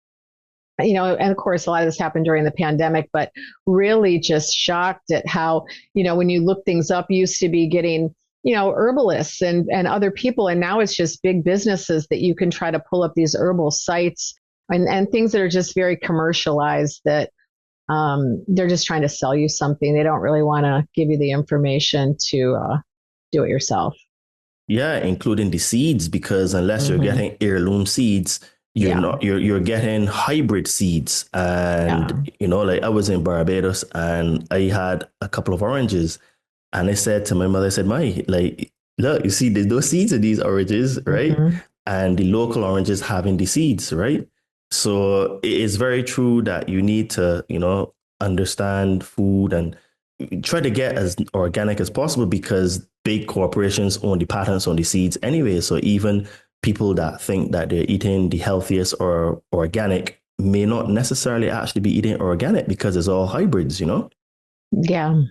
and of course, a lot of this happened during the pandemic, but really just shocked at how, when you look things up, you used to be getting, herbalists and other people. And now it's just big businesses that you can try to pull up these herbal sites and things that are just very commercialized, that they're just trying to sell you something. They don't really want to give you the information to do it yourself. Yeah, including the seeds, because unless you're getting heirloom seeds, you're getting hybrid seeds. And, like I was in Barbados, and I had a couple of oranges, and I said to my mother, I said, like, look, you see, there's no seeds in these oranges, right? And the local oranges having the seeds, right? So it is very true that you need to, understand food and try to get as organic as possible, because big corporations own the patents on the seeds anyway. So even people that think that they're eating the healthiest or organic may not necessarily actually be eating organic, because it's all hybrids, Yeah.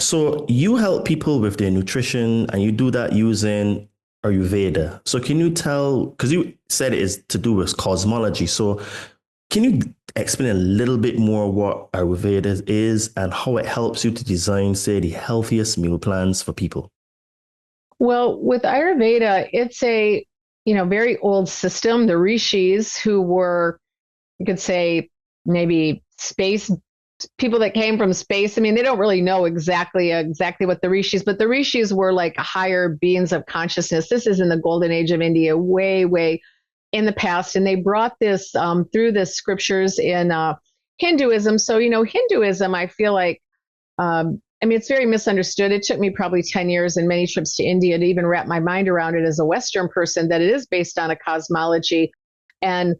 So you help people with their nutrition, and you do that using Ayurveda. So can you tell, because you said it is to do with cosmology. So can you explain a little bit more what Ayurveda is and how it helps you to design, say, the healthiest meal plans for people? Well, with Ayurveda, it's a very old system. The rishis, who were, you could say, maybe space people that came from space. I mean, they don't really know exactly what the rishis, but the rishis were like higher beings of consciousness. This is in the golden age of India, way, way in the past. And they brought this through the scriptures in Hinduism. So, Hinduism, I feel like, it's very misunderstood. It took me probably 10 years and many trips to India to even wrap my mind around it as a Western person, that it is based on a cosmology and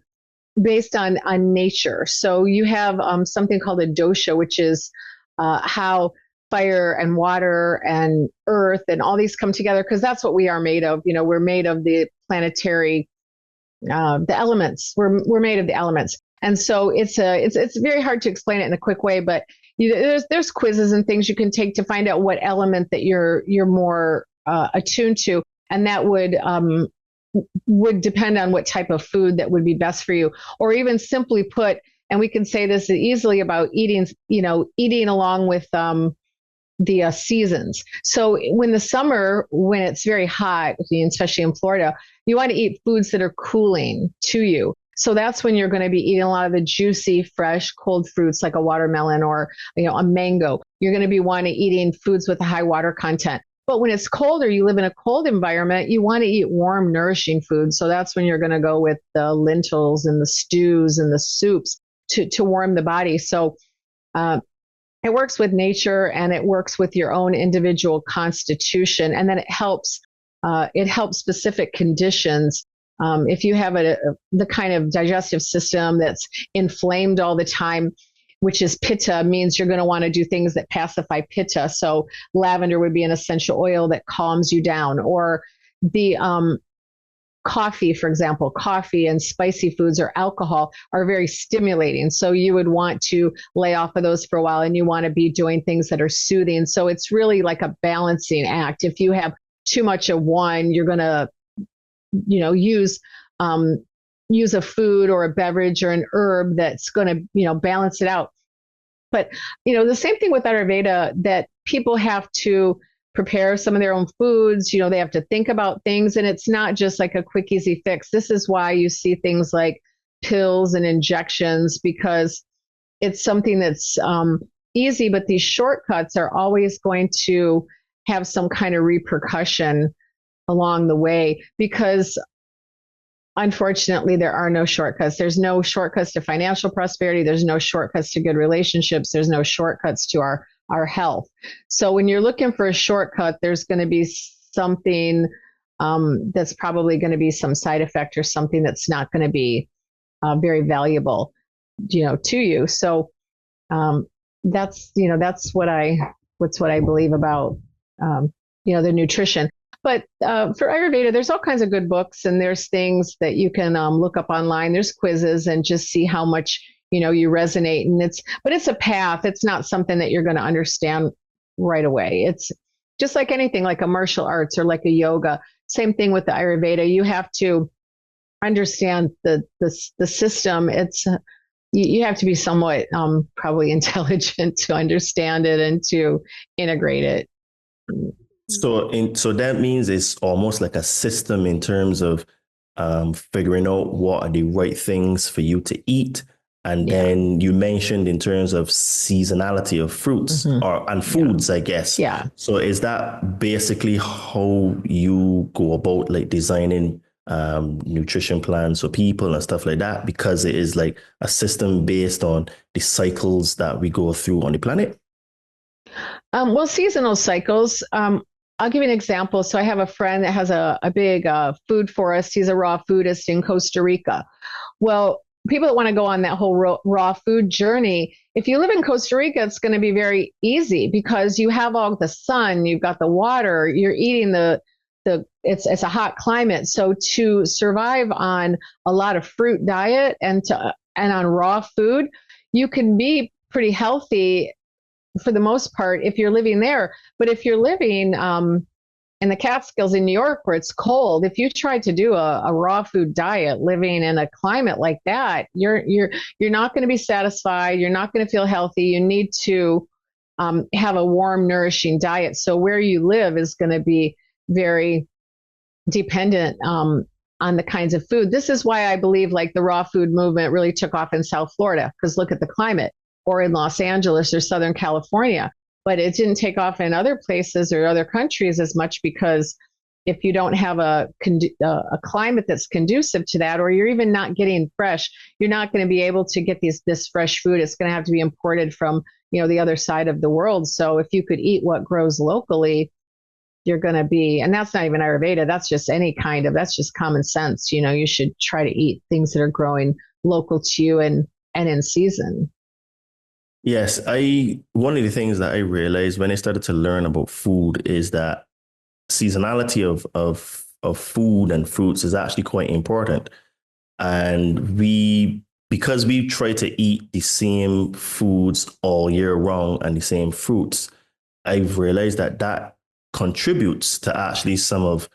based on nature. So you have something called a dosha, which is how fire and water and earth and all these come together, because that's what we are made of. We're made of the planetary, the elements. We're made of the elements. And so it's very hard to explain it in a quick way, but there's quizzes and things you can take to find out what element that you're more attuned to, and that would depend on what type of food that would be best for you. Or even simply put, and we can say this easily about eating along with the seasons. So when the summer, when it's very hot, especially in Florida, you want to eat foods that are cooling to you. So that's when you're going to be eating a lot of the juicy, fresh, cold fruits like a watermelon or a mango. You're going to be wanting eating foods with a high water content. But when it's colder, you live in a cold environment, you want to eat warm, nourishing food. So that's when you're going to go with the lentils and the stews and the soups to warm the body. So it works with nature and it works with your own individual constitution. And then it helps specific conditions. If you have the kind of digestive system that's inflamed all the time, which is pitta, means you're going to want to do things that pacify pitta. So lavender would be an essential oil that calms you down. Or the coffee, for example, coffee and spicy foods or alcohol are very stimulating. So you would want to lay off of those for a while, and you want to be doing things that are soothing. So it's really like a balancing act. If you have too much of one, you're going to use a food or a beverage or an herb that's going to, balance it out. But, the same thing with Ayurveda, that people have to prepare some of their own foods. They have to think about things, and it's not just like a quick, easy fix. This is why you see things like pills and injections, because it's something that's easy, but these shortcuts are always going to have some kind of repercussion along the way, because unfortunately there are no shortcuts. There's no shortcuts to financial prosperity. There's no shortcuts to good relationships. There's no shortcuts to our health. So when you're looking for a shortcut, there's going to be something that's probably going to be some side effect or something that's not going to be very valuable, to you. So that's what I believe about the nutrition. But for Ayurveda, there's all kinds of good books, and there's things that you can look up online. There's quizzes and just see how much, you resonate. And it's a path. It's not something that you're going to understand right away. It's just like anything, like a martial arts or like a yoga. Same thing with the Ayurveda. You have to understand the system. You have to be somewhat probably intelligent to understand it and to integrate it. So that means it's almost like a system in terms of figuring out what are the right things for you to eat. And then you mentioned in terms of seasonality of fruits and foods, I guess. Yeah. So is that basically how you go about like designing nutrition plans for people and stuff like that? Because it is like a system based on the cycles that we go through on the planet? Well, seasonal cycles. I'll give you an example. So I have a friend that has a big food forest. He's a raw foodist in Costa Rica. Well, people that want to go on that whole raw food journey, if you live in Costa Rica, it's going to be very easy because you have all the sun, you've got the water, you're eating it's a hot climate. So to survive on a lot of fruit diet and on raw food, you can be pretty healthy for the most part if you're living there. But if you're living in the Catskills in New York where it's cold, if you try to do a raw food diet living in a climate like that, you're not going to be satisfied. You're not going to feel healthy. You need to have a warm, nourishing diet. So where you live is going to be very dependent on the kinds of food. This is why I believe like the raw food movement really took off in South Florida, because look at the climate, or in Los Angeles or Southern California. But it didn't take off in other places or other countries as much, because if you don't have a climate that's conducive to that, or you're even not getting fresh, you're not going to be able to get this fresh food. It's going to have to be imported from, the other side of the world. So if you could eat what grows locally, you're going to be, and that's not even Ayurveda. That's just that's just common sense. You should try to eat things that are growing local to you and in season. Yes, one of the things that I realized when I started to learn about food is that seasonality of food and fruits is actually quite important. And because we try to eat the same foods all year round and the same fruits, I've realized that contributes to actually some of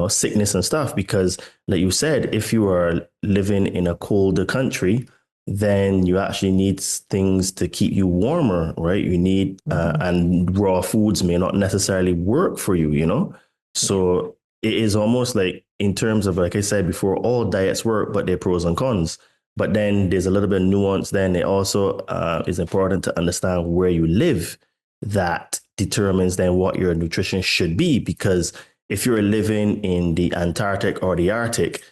sickness and stuff, because like you said, if you are living in a colder country, then you actually need things to keep you warmer, right? You need, and raw foods may not necessarily work for you, So it is almost like, in terms of, like I said before, all diets work, but there are pros and cons. But then there's a little bit of nuance. Then it also is important to understand where you live. That determines then what your nutrition should be, because if you're living in the Antarctic or the Arctic,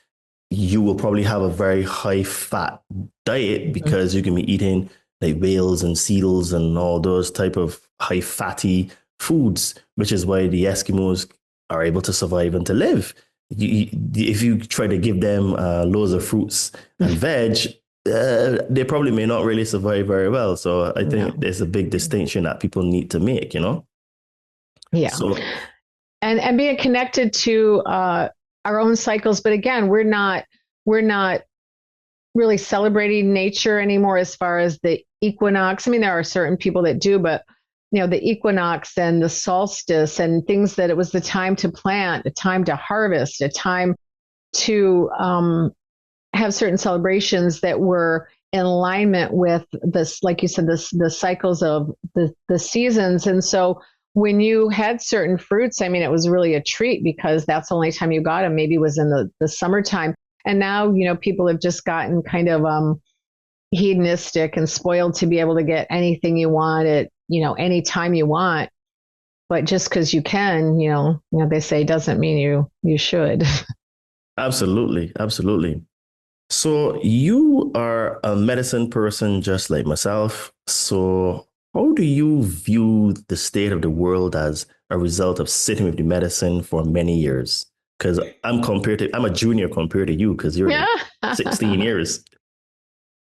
you will probably have a very high fat diet, because you can be eating like whales and seals and all those type of high fatty foods, which is why the Eskimos are able to survive and to live. If you try to give them loads of fruits and veg, they probably may not really survive very well. So I think there's a big distinction that people need to make, Yeah. So, and being connected to our own cycles. But again, we're not really celebrating nature anymore as far as the equinox. I mean, there are certain people that do, but the equinox and the solstice and things that it was the time to plant, a time to harvest, a time to have certain celebrations that were in alignment with this, like you said, the cycles of the seasons. And so when you had certain fruits, I mean, it was really a treat, because that's the only time you got them. Maybe it was in the summertime. And now, people have just gotten kind of hedonistic and spoiled to be able to get anything you want at, any time you want. But just because you can, they say, doesn't mean you should. Absolutely. Absolutely. So you are a medicine person just like myself. So how do you view the state of the world as a result of sitting with the medicine for many years? Because I'm a junior compared to you, because you're 16 years.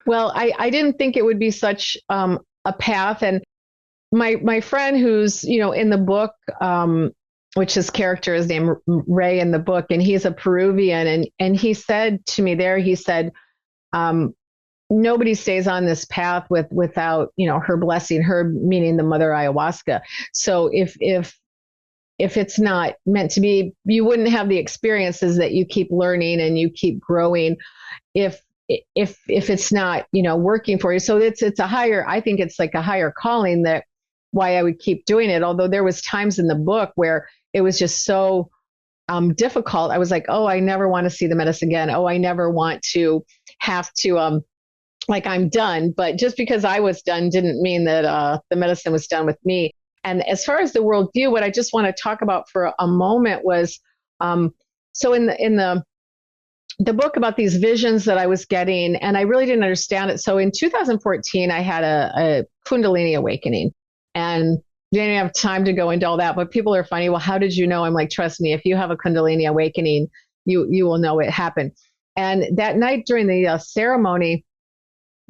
Well, I didn't think it would be such a path. And my friend who's, in the book, which his character is named Ray in the book, and he's a Peruvian. And he said to me there, he said, nobody stays on this path without, her blessing, her meaning the Mother Ayahuasca. So if it's not meant to be, you wouldn't have the experiences that you keep learning and you keep growing if it's not, working for you. So it's a higher, I think it's like a higher calling, that why I would keep doing it. Although there was times in the book where it was just so difficult. I was like, oh, I never want to see the medicine again. Oh, I never want to have to, like, I'm done. But just because I was done didn't mean that the medicine was done with me. And as far as the worldview, what I just want to talk about for a moment was, so in the book about these visions that I was getting, and I really didn't understand it. So in 2014, I had a Kundalini awakening, and didn't have time to go into all that. But people are funny. Well, how did you know? I'm like, trust me, if you have a Kundalini awakening, you will know it happened. And that night during the ceremony,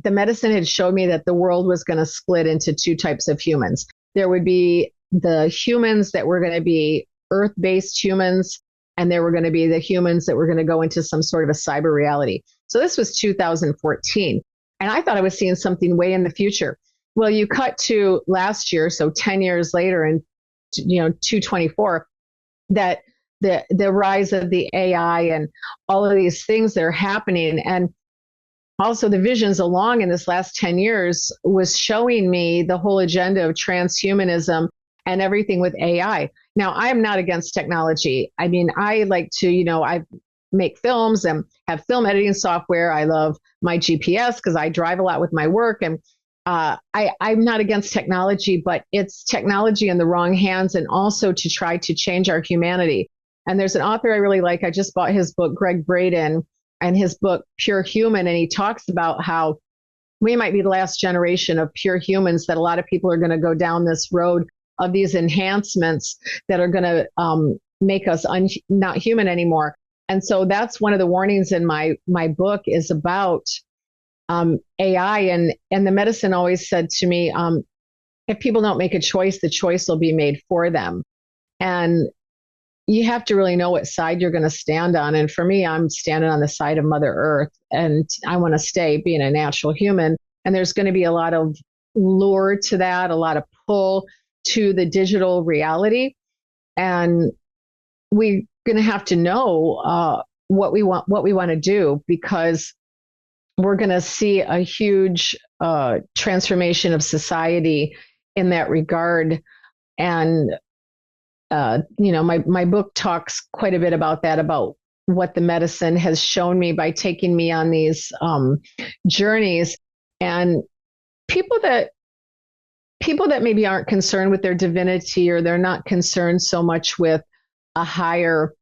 the medicine had showed me that the world was going to split into two types of humans. There would be the humans that were going to be earth-based humans, and there were going to be the humans that were going to go into some sort of a cyber reality. So this was 2014. And I thought I was seeing something way in the future. Well, you cut to last year, so 10 years later, in 2024, that the rise of the AI and all of these things that are happening, and also the visions along in this last 10 years was showing me the whole agenda of transhumanism and everything with AI. Now, I am not against technology. I mean, I like to, I make films and have film editing software. I love my GPS because I drive a lot with my work. And I'm not against technology, but it's technology in the wrong hands, and also to try to change our humanity. And there's an author I really like. I just bought his book, Greg Braden, and his book, Pure Human. And he talks about how we might be the last generation of pure humans, that a lot of people are going to go down this road of these enhancements that are going to make us not human anymore. And so that's one of the warnings in my book, is about AI. And the medicine always said to me, if people don't make a choice, the choice will be made for them. And you have to really know what side you're going to stand on. And for me, I'm standing on the side of Mother Earth, and I want to stay being a natural human. And there's going to be a lot of lure to that, a lot of pull to the digital reality. And we're going to have to know what we want to do, because we're going to see a huge transformation of society in that regard. And my book talks quite a bit about that, about what the medicine has shown me by taking me on these journeys. And people that maybe aren't concerned with their divinity, or they're not concerned so much with a higher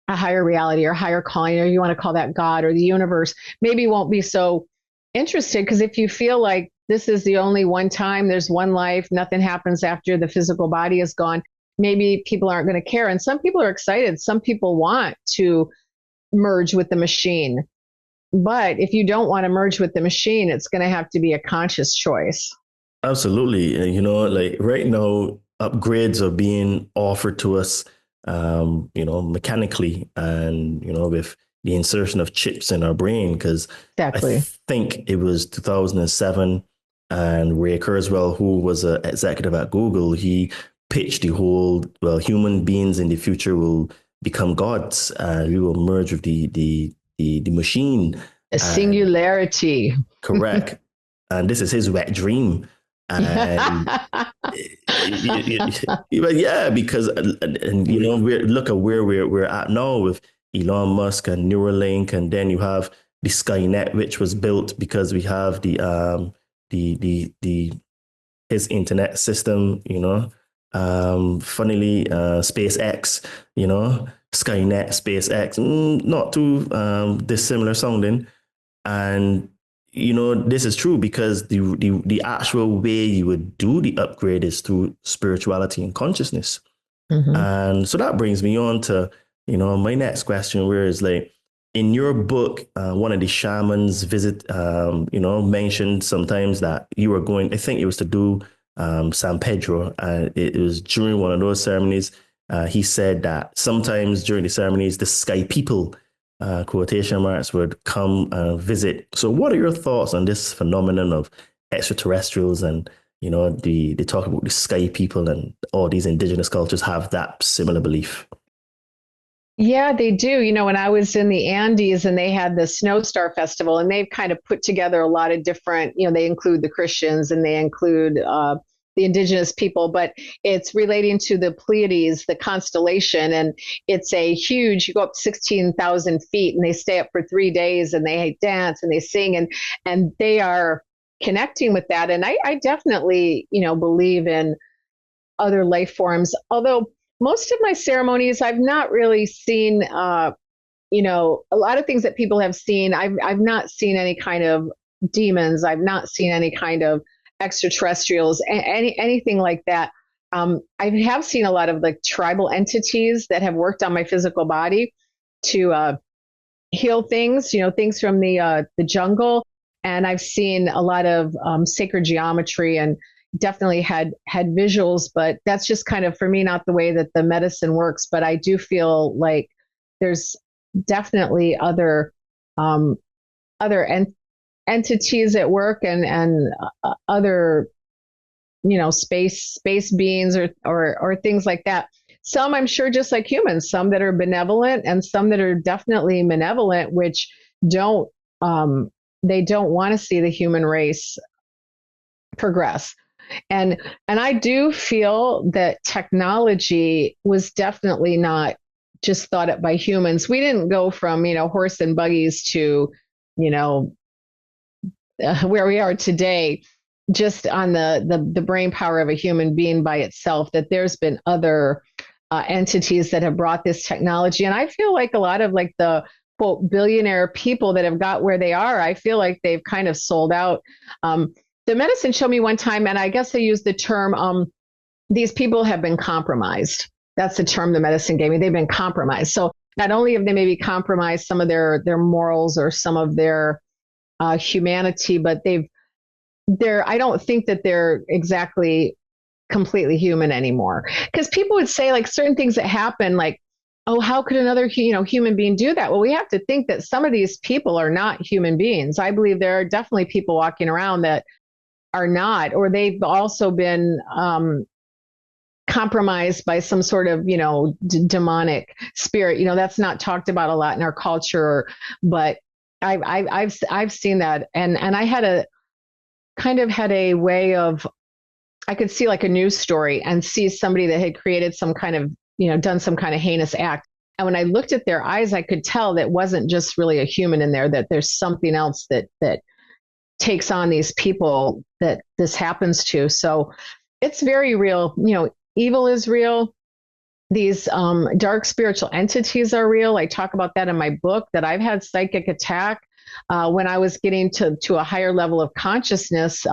reality or higher calling, or you want to call that God or the universe, maybe won't be so interested. Because if you feel like this is the only one time, there's one life, nothing happens after the physical body is gone, maybe people aren't going to care. And some people are excited. Some people want to merge with the machine. But if you don't want to merge with the machine, it's going to have to be a conscious choice. Absolutely. Like right now, upgrades are being offered to us, mechanically, and, with the insertion of chips in our brain. Because Exactly. I think it was 2007, and Ray Kurzweil, who was an executive at Google, he pitched the whole, human beings in the future will become gods, and we will merge with the machine. A singularity. Correct. And this is his wet dream. And yeah, because look at where we're at now with Elon Musk and Neuralink, and then you have the Skynet, which was built because we have his internet system. Funnily, SpaceX, Skynet, SpaceX, not too dissimilar sounding. And this is true because the actual way you would do the upgrade is through spirituality and consciousness. Mm-hmm. And so that brings me on to, my next question, where is like, in your book, one of the shamans mentioned sometimes that you were going, I think it was to do San Pedro, and it was during one of those ceremonies. He said that sometimes during the ceremonies, the sky people, quotation marks, would come visit. So what are your thoughts on this phenomenon of extraterrestrials? And, they talk about the sky people, and all these indigenous cultures have that similar belief. Yeah, they do. When I was in the Andes, and they had the Snow Star Festival, and they've kind of put together a lot of different, they include the Christians, and they include the indigenous people, but it's relating to the Pleiades, the constellation. And it's a huge, you go up 16,000 feet, and they stay up for 3 days, and they dance and they sing, and they are connecting with that. And I definitely, believe in other life forms, although most of my ceremonies, I've not really seen, a lot of things that people have seen. I've not seen any kind of demons. I've not seen any kind of extraterrestrials, anything like that. I have seen a lot of like tribal entities that have worked on my physical body to heal things, things from the jungle. And I've seen a lot of sacred geometry, and definitely had visuals, but that's just kind of, for me, not the way that the medicine works. But I do feel like there's definitely other entities at work, and other, space beings or things like that. Some, I'm sure, just like humans, some that are benevolent, and some that are definitely malevolent, which they don't want to see the human race progress. And I do feel that technology was definitely not just thought up by humans. We didn't go from, horse and buggies to, you know, where we are today, just on the brain power of a human being by itself, that there's been other entities that have brought this technology. And I feel like a lot of like the quote billionaire people that have got where they are, I feel like they've kind of sold out. The medicine showed me one time, and I guess they used the term, these people have been compromised. That's the term the medicine gave me. They've been compromised. So not only have they maybe compromised some of their morals or some of their humanity, but I don't think that they're exactly completely human anymore. Because people would say like certain things that happen, like, oh, how could another human being do that? Well, we have to think that some of these people are not human beings. I believe there are definitely people walking around that are not, or they've also been compromised by some sort of, demonic spirit. That's not talked about a lot in our culture, but I've seen that, and I had a way of, I could see like a news story and see somebody that had created some kind of, done some kind of heinous act. And when I looked at their eyes, I could tell that wasn't just really a human in there, that there's something else that takes on these people that this happens to. So it's very real. Evil is real. These dark spiritual entities are real. I talk about that in my book, that I've had psychic attack when I was getting to a higher level of consciousness,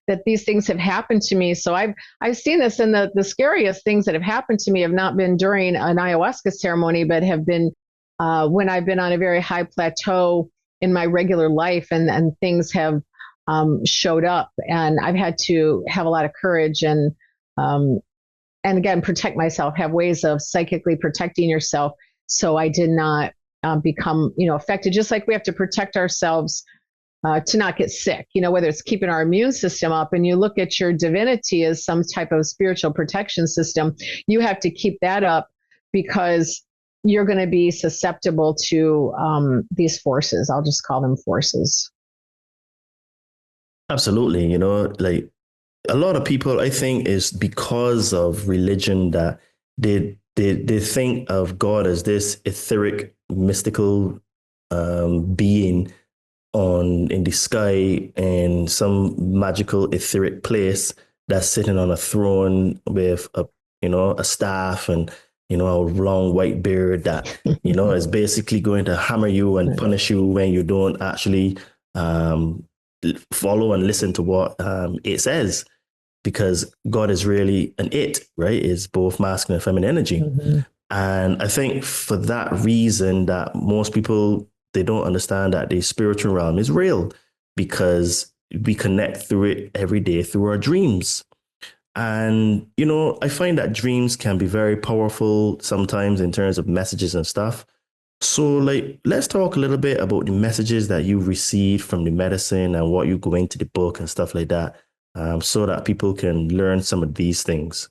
that these things have happened to me. So I've seen this, and the scariest things that have happened to me have not been during an ayahuasca ceremony, but have been when I've been on a very high plateau in my regular life, and things have showed up, and I've had to have a lot of courage and again, protect myself, have ways of psychically protecting yourself, so I did not become, affected. Just like we have to protect ourselves to not get sick, whether it's keeping our immune system up, and you look at your divinity as some type of spiritual protection system, you have to keep that up, because you're going to be susceptible to these forces. I'll just call them forces. Absolutely. Like a lot of people, I think, is because of religion that they think of God as this etheric, mystical being in the sky in some magical etheric place that's sitting on a throne with a staff and a long white beard that is basically going to hammer you and punish you when you don't actually follow and listen to what it says, because God is really an it, right? It's both masculine and feminine energy. Mm-hmm. And I think for that reason that most people, they don't understand that the spiritual realm is real, because we connect through it every day through our dreams. And, I find that dreams can be very powerful sometimes in terms of messages and stuff. So let's talk a little bit about the messages that you received from the medicine and what you go into the book and stuff like that, so that people can learn some of these things.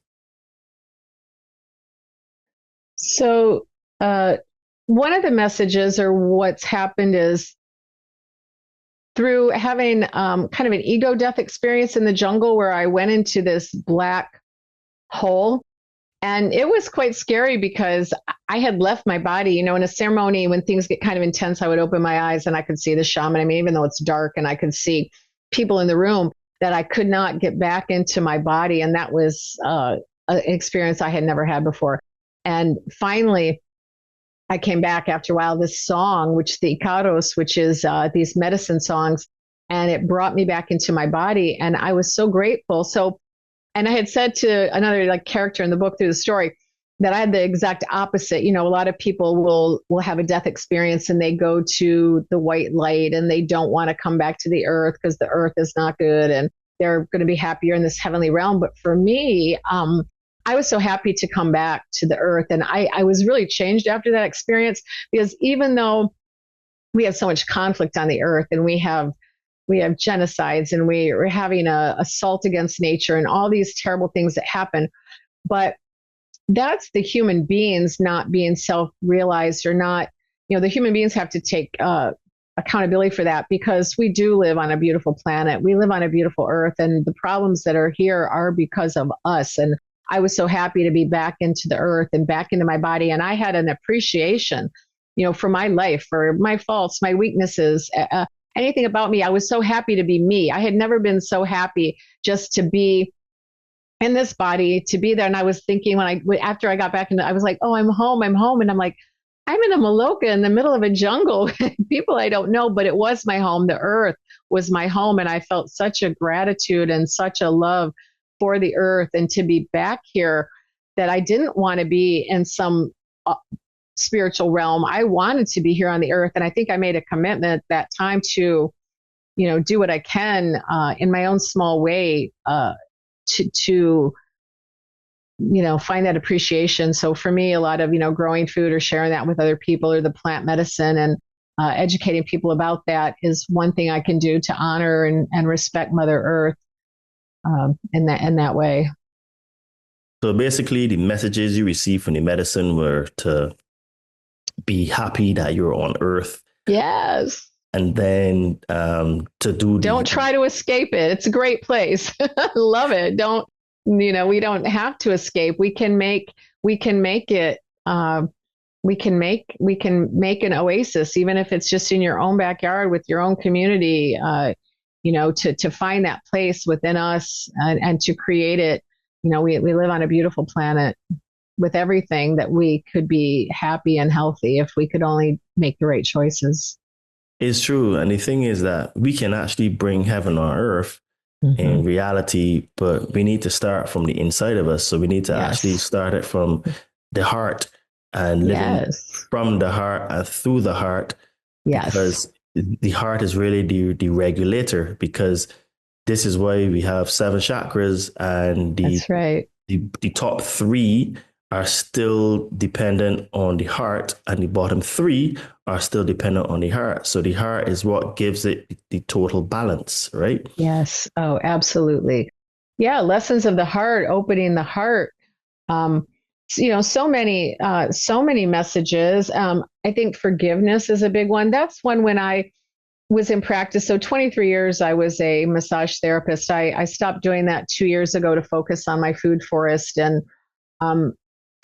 So one of the messages, or what's happened, is through having kind of an ego death experience in the jungle, where I went into this black hole. And it was quite scary, because I had left my body, in a ceremony, when things get kind of intense, I would open my eyes and I could see the shaman. I mean, even though it's dark and I could see people in the room, that I could not get back into my body. And that was an experience I had never had before. And finally, I came back after a while, this song, which the Icaros, which is these medicine songs, and it brought me back into my body. And I was so grateful. So, and I had said to another character in the book through the story that I had the exact opposite. A lot of people will have a death experience and they go to the white light and they don't want to come back to the earth because the earth is not good, and they're going to be happier in this heavenly realm. But for me, I was so happy to come back to the earth. And I was really changed after that experience, because even though we have so much conflict on the earth, and we have genocides, and we're having a assault against nature and all these terrible things that happen, but that's the human beings not being self-realized, or not, the human beings have to take accountability for that, because we do live on a beautiful planet. We live on a beautiful earth, and the problems that are here are because of us. And I was so happy to be back into the earth and back into my body. And I had an appreciation, for my life, for my faults, my weaknesses, anything about me. I was so happy to be me. I had never been so happy just to be in this body, to be there. And I was thinking after I got back into, I was like, oh, I'm home. And I'm like, I'm in a Maloka in the middle of a jungle, people I don't know, but it was my home. The earth was my home. And I felt such a gratitude and such a love for the earth and to be back here, that I didn't want to be in some spiritual realm. I wanted to be here on the earth. And I think I made a commitment that time to, do what I can in my own small way to find that appreciation. So for me, a lot of, growing food or sharing that with other people, or the plant medicine, and educating people about that is one thing I can do to honor and respect Mother Earth in that way. So basically, the messages you received from the medicine were to be happy that you're on Earth. Yes. And then don't try to escape it. It's a great place. Love it. We don't have to escape. We can make it. We can make an oasis, even if it's just in your own backyard with your own community. To find that place within us and to create it. We live on a beautiful planet with everything that we could be happy and healthy if we could only make the right choices. It's true. And the thing is that we can actually bring heaven on earth in reality, but we need to start from the inside of us. So we need to actually start it from the heart and living from the heart and through the heart. Yes. Because the heart is really the regulator, because this is why we have 7 chakras, and that's right. The top 3 are still dependent on the heart, and the bottom 3 are still dependent on the heart. So the heart is what gives it the total balance, right? Yes. Oh, absolutely. Yeah. Lessons of the heart, opening the heart. So many messages. I think forgiveness is a big one. That's one when I was in practice. So 23 years, I was a massage therapist. I stopped doing that 2 years ago to focus on my food forest. And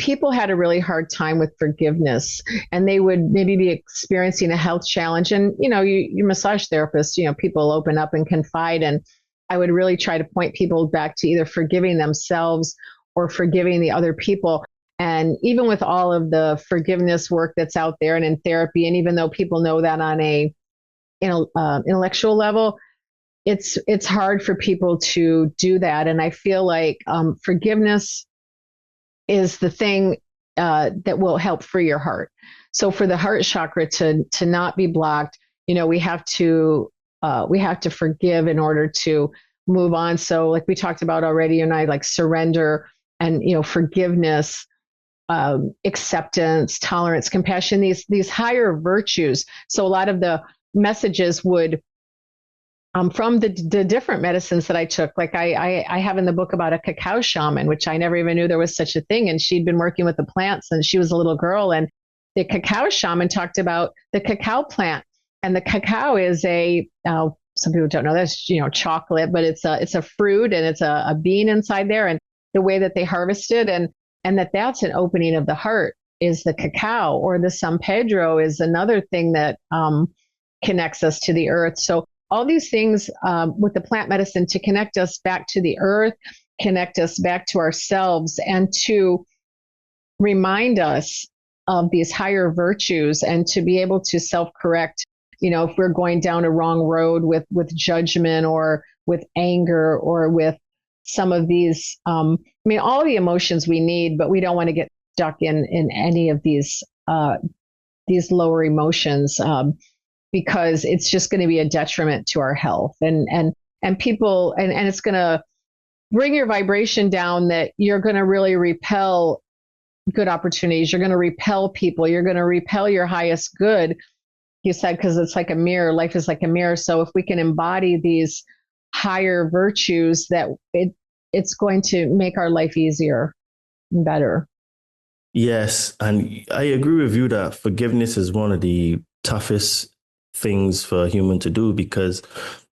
people had a really hard time with forgiveness, and they would maybe be experiencing a health challenge. And, you massage therapists, people open up and confide. And I would really try to point people back to either forgiving themselves or forgiving the other people. And even with all of the forgiveness work that's out there and in therapy, and even though people know that on a intellectual level, it's hard for people to do that. And I feel like forgiveness is the thing that will help free your heart. So for the heart chakra to not be blocked, we have to forgive in order to move on. So like we talked about already, and I like surrender and forgiveness, acceptance, tolerance, compassion, these higher virtues. So a lot of the messages would from the different medicines that I took. Like I have in the book about a cacao shaman, which I never even knew there was such a thing. And she'd been working with the plants, and she was a little girl. And the cacao shaman talked about the cacao plant. And the cacao is some people don't know this, chocolate, but it's a fruit, and it's a bean inside there. And the way that they harvest it, and that's an opening of the heart, is the cacao. Or the San Pedro is another thing that connects us to the earth. So all these things with the plant medicine to connect us back to the earth, connect us back to ourselves, and to remind us of these higher virtues, and to be able to self-correct, if we're going down a wrong road with judgment or with anger or with some of these, all the emotions we need, but we don't want to get stuck in any of these lower emotions. Because it's just going to be a detriment to our health, and people, and it's going to bring your vibration down, that you're going to really repel good opportunities. You're going to repel people. You're going to repel your highest good. You said, because it's like a mirror. Life is like a mirror. So if we can embody these higher virtues, that it's going to make our life easier and better. Yes. And I agree with you that forgiveness is one of the toughest things for a human to do because,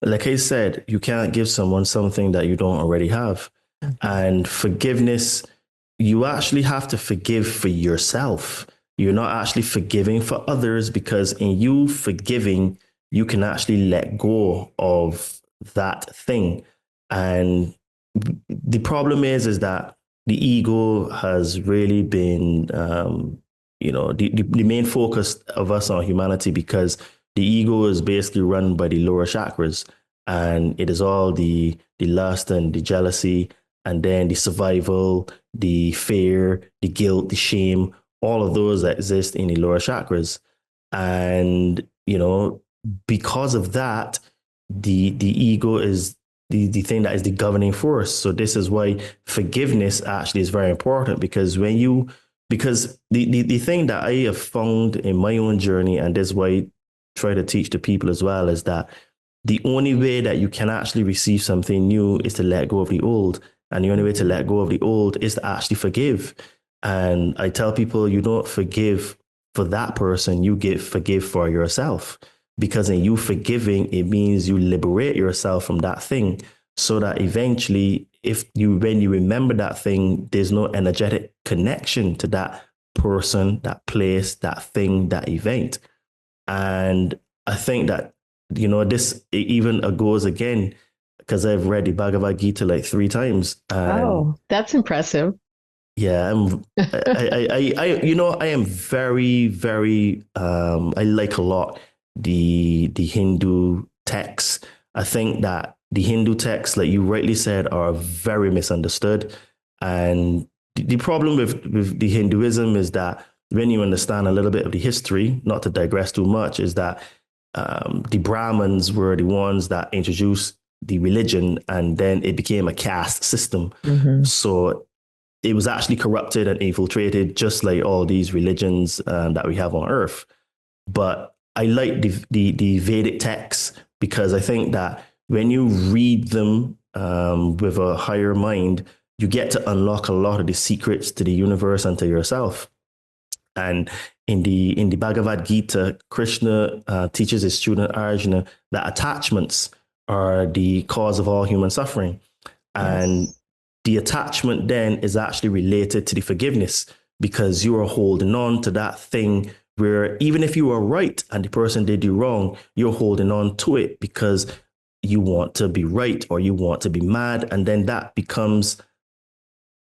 like I said, you can't give someone something that you don't already have. And forgiveness, you actually have to forgive for yourself. You're not actually forgiving for others because in you forgiving, you can actually let go of that thing. And the problem is that the ego has really been, the main focus of us on humanity because the ego is basically run by the lower chakras, and it is all the lust and the jealousy, and then the survival, the fear, the guilt, the shame, all of those that exist in the lower chakras. And, because of that, the ego is the thing that is the governing force. So this is why forgiveness actually is very important because the thing that I have found in my own journey, and this is why I try to teach to people as well, is that the only way that you can actually receive something new is to let go of the old. And the only way to let go of the old is to actually forgive. And I tell people, you don't forgive for that person, you forgive for yourself. Because in you forgiving, it means you liberate yourself from that thing so that eventually, when you remember that thing, there's no energetic connection to that person, that place, that thing, that event. And I think that, this even goes again, because I've read the Bhagavad Gita like 3 times. Oh, that's impressive. Yeah, I am very, very, I like a lot the Hindu texts. I think that the Hindu texts, like you rightly said, are very misunderstood. And the problem with the Hinduism is that when you understand a little bit of the history, not to digress too much, is that the Brahmins were the ones that introduced the religion, and then it became a caste system. Mm-hmm. So it was actually corrupted and infiltrated, just like all these religions that we have on Earth. But I like the Vedic texts because I think that when you read them with a higher mind, you get to unlock a lot of the secrets to the universe and to yourself. And in the Bhagavad Gita, Krishna teaches his student Arjuna that attachments are the cause of all human suffering. And the attachment then is actually related to the forgiveness because you are holding on to that thing where even if you were right and the person did you wrong, you're holding on to it because you want to be right or you want to be mad. And then that becomes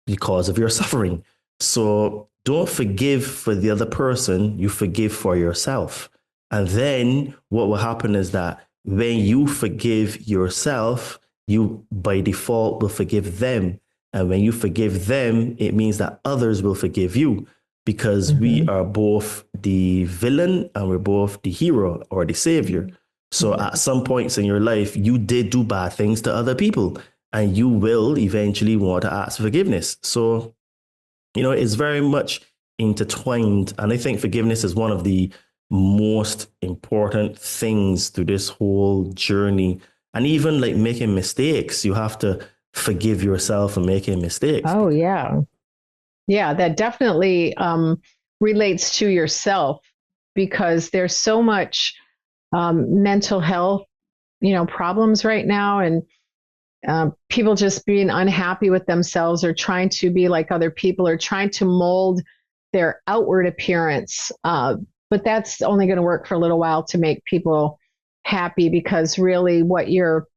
the cause of your suffering. So don't forgive for the other person, you forgive for yourself. And then what will happen is that when you forgive yourself, you by default will forgive them. And when you forgive them, it means that others will forgive you because we are both the villain and we're both the hero or the savior. So at some points in your life, you did do bad things to other people and you will eventually want to ask forgiveness. So, it's very much intertwined. And I think forgiveness is one of the most important things through this whole journey. And even like making mistakes, you have to forgive yourself for making mistakes. Oh, yeah. Yeah, that definitely relates to yourself because there's so much mental health, problems right now. And people just being unhappy with themselves or trying to be like other people or trying to mold their outward appearance. But that's only going to work for a little while to make people happy because really what you're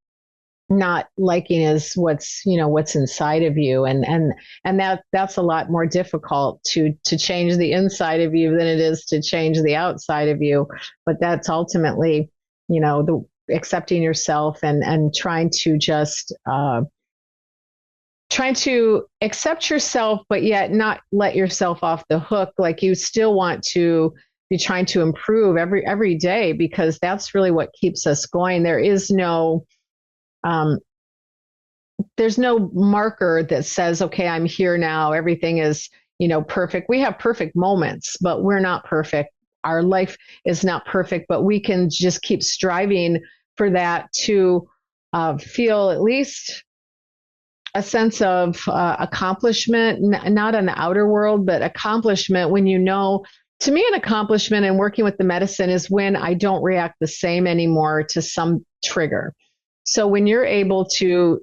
not liking is what's inside of you. And that's a lot more difficult to change the inside of you than it is to change the outside of you. But that's ultimately, the accepting yourself and trying to just trying to accept yourself, but yet not let yourself off the hook. Like you still want to be trying to improve every day because that's really what keeps us going. There's no marker that says, okay, I'm here now. Everything is, perfect. We have perfect moments, but we're not perfect. Our life is not perfect, but we can just keep striving for that to feel at least a sense of accomplishment, not in the outer world, but accomplishment when To me, an accomplishment in working with the medicine is when I don't react the same anymore to some trigger. So when you're able to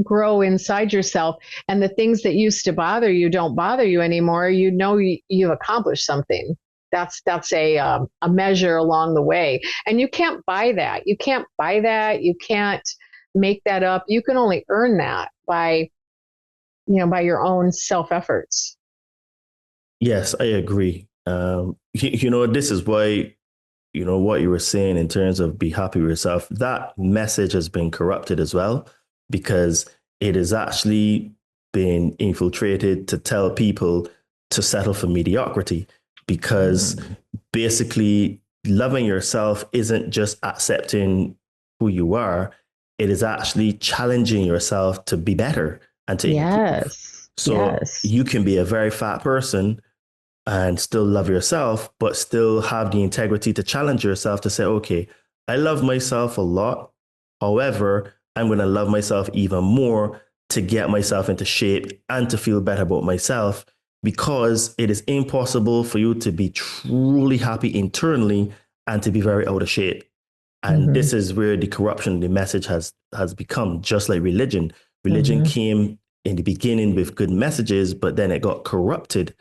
grow inside yourself and the things that used to bother you don't bother you anymore, you know you've accomplished something. That's a measure along the way. And you can't buy that. You can't buy that. You can't make that up. You can only earn that by your own self efforts. Yes, I agree. This is why, what you were saying in terms of be happy with yourself, that message has been corrupted as well, because it has actually been infiltrated to tell people to settle for mediocrity, because basically loving yourself isn't just accepting who you are, it is actually challenging yourself to be better and to improve. Yes. So yes. you can be a very fat person and still love yourself, but still have the integrity to challenge yourself to say, okay, I love myself a lot. However, I'm going to love myself even more to get myself into shape and to feel better about myself, because it is impossible for you to be truly happy internally and to be very out of shape. And this is where the corruption, the message has become, just like religion. Religion came in the beginning with good messages, but then it got corrupted,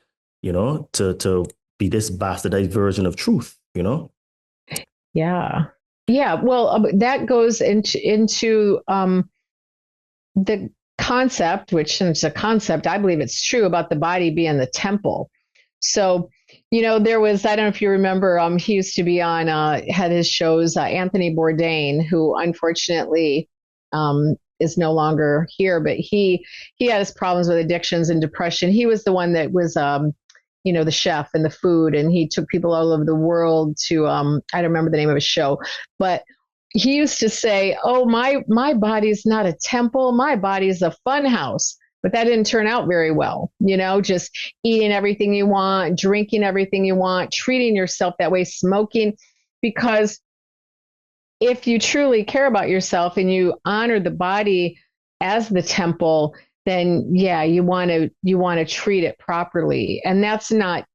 to be this bastardized version of truth, Yeah. Yeah. Well, that goes into the concept, which is a concept, I believe it's true, about the body being the temple. So, there was, I don't know if you remember, he used to be on, had his shows, Anthony Bourdain, who unfortunately is no longer here, but he had his problems with addictions and depression. He was the one that was, the chef and the food, and he took people all over the world to, I don't remember the name of his show, but he used to say, oh, my body's not a temple, my body's a fun house. But that didn't turn out very well, just eating everything you want, drinking everything you want, treating yourself that way, smoking. Because if you truly care about yourself and you honor the body as the temple, then yeah, you want to treat it properly. And that's not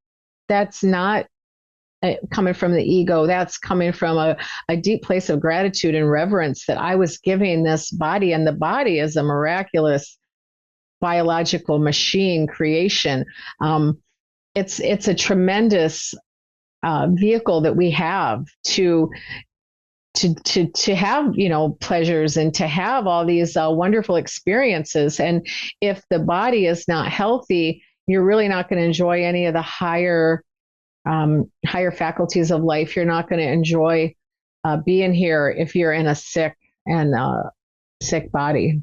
coming from the ego. That's coming from a deep place of gratitude and reverence that I was giving this body, and the body is a miraculous biological machine creation. It's a tremendous vehicle that we have to have pleasures and to have all these wonderful experiences. And if the body is not healthy, you're really not going to enjoy any of the higher faculties of life. You're not going to enjoy being here if you're in a sick body.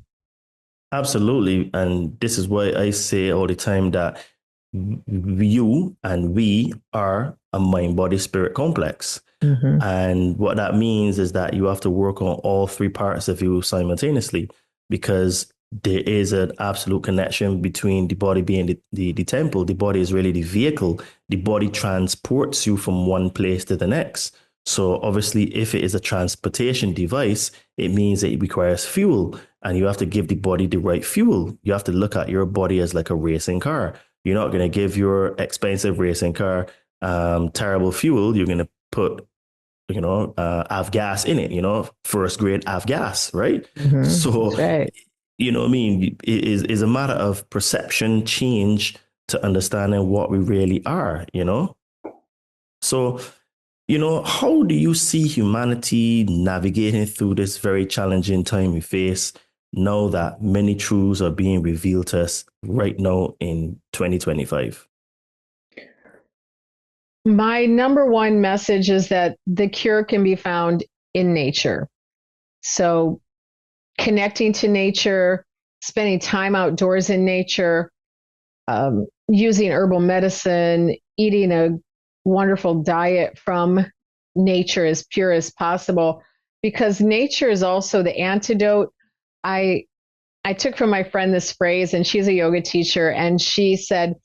Absolutely. And this is why I say all the time that you and we are a mind, body, spirit complex. And what that means is that you have to work on all three parts of you simultaneously, because there is an absolute connection between the body being the temple. The body is really the vehicle. The body transports you from one place to the next. So obviously, if it is a transportation device, it means that it requires fuel, and you have to give the body the right fuel. You have to look at your body as like a racing car. You're not going to give your expensive racing car terrible fuel. You're going to put, avgas in it, first grade avgas, right? So, right. What I mean? It is a matter of perception change to understanding what we really are, So, how do you see humanity navigating through this very challenging time we face now that many truths are being revealed to us right now in 2025? My number one message is that the cure can be found in nature. So connecting to nature, spending time outdoors in nature, using herbal medicine, eating a wonderful diet from nature as pure as possible, because nature is also the antidote. I took from my friend this phrase, and she's a yoga teacher, and she said,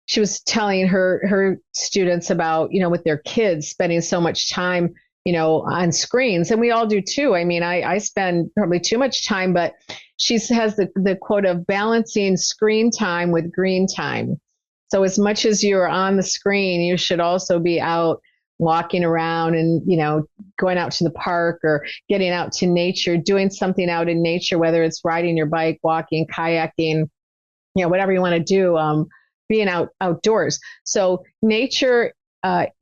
she was telling her students about, with their kids spending so much time, on screens. And we all do too. I mean, I spend probably too much time, but she has the quote of balancing screen time with green time. So as much as you're on the screen, you should also be out walking around and, going out to the park or getting out to nature, doing something out in nature, whether it's riding your bike, walking, kayaking, whatever you want to do, being outdoors. So nature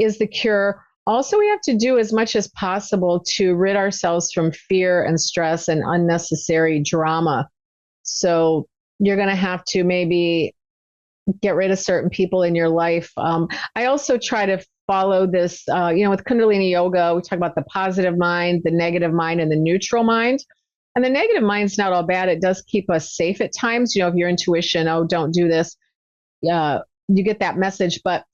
is the cure. Also, we have to do as much as possible to rid ourselves from fear and stress and unnecessary drama. So you're going to have to maybe get rid of certain people in your life. I also try to follow this, with Kundalini Yoga, we talk about the positive mind, the negative mind, and the neutral mind. And the negative mind's not all bad. It does keep us safe at times. If your intuition, oh, don't do this, you get that message. But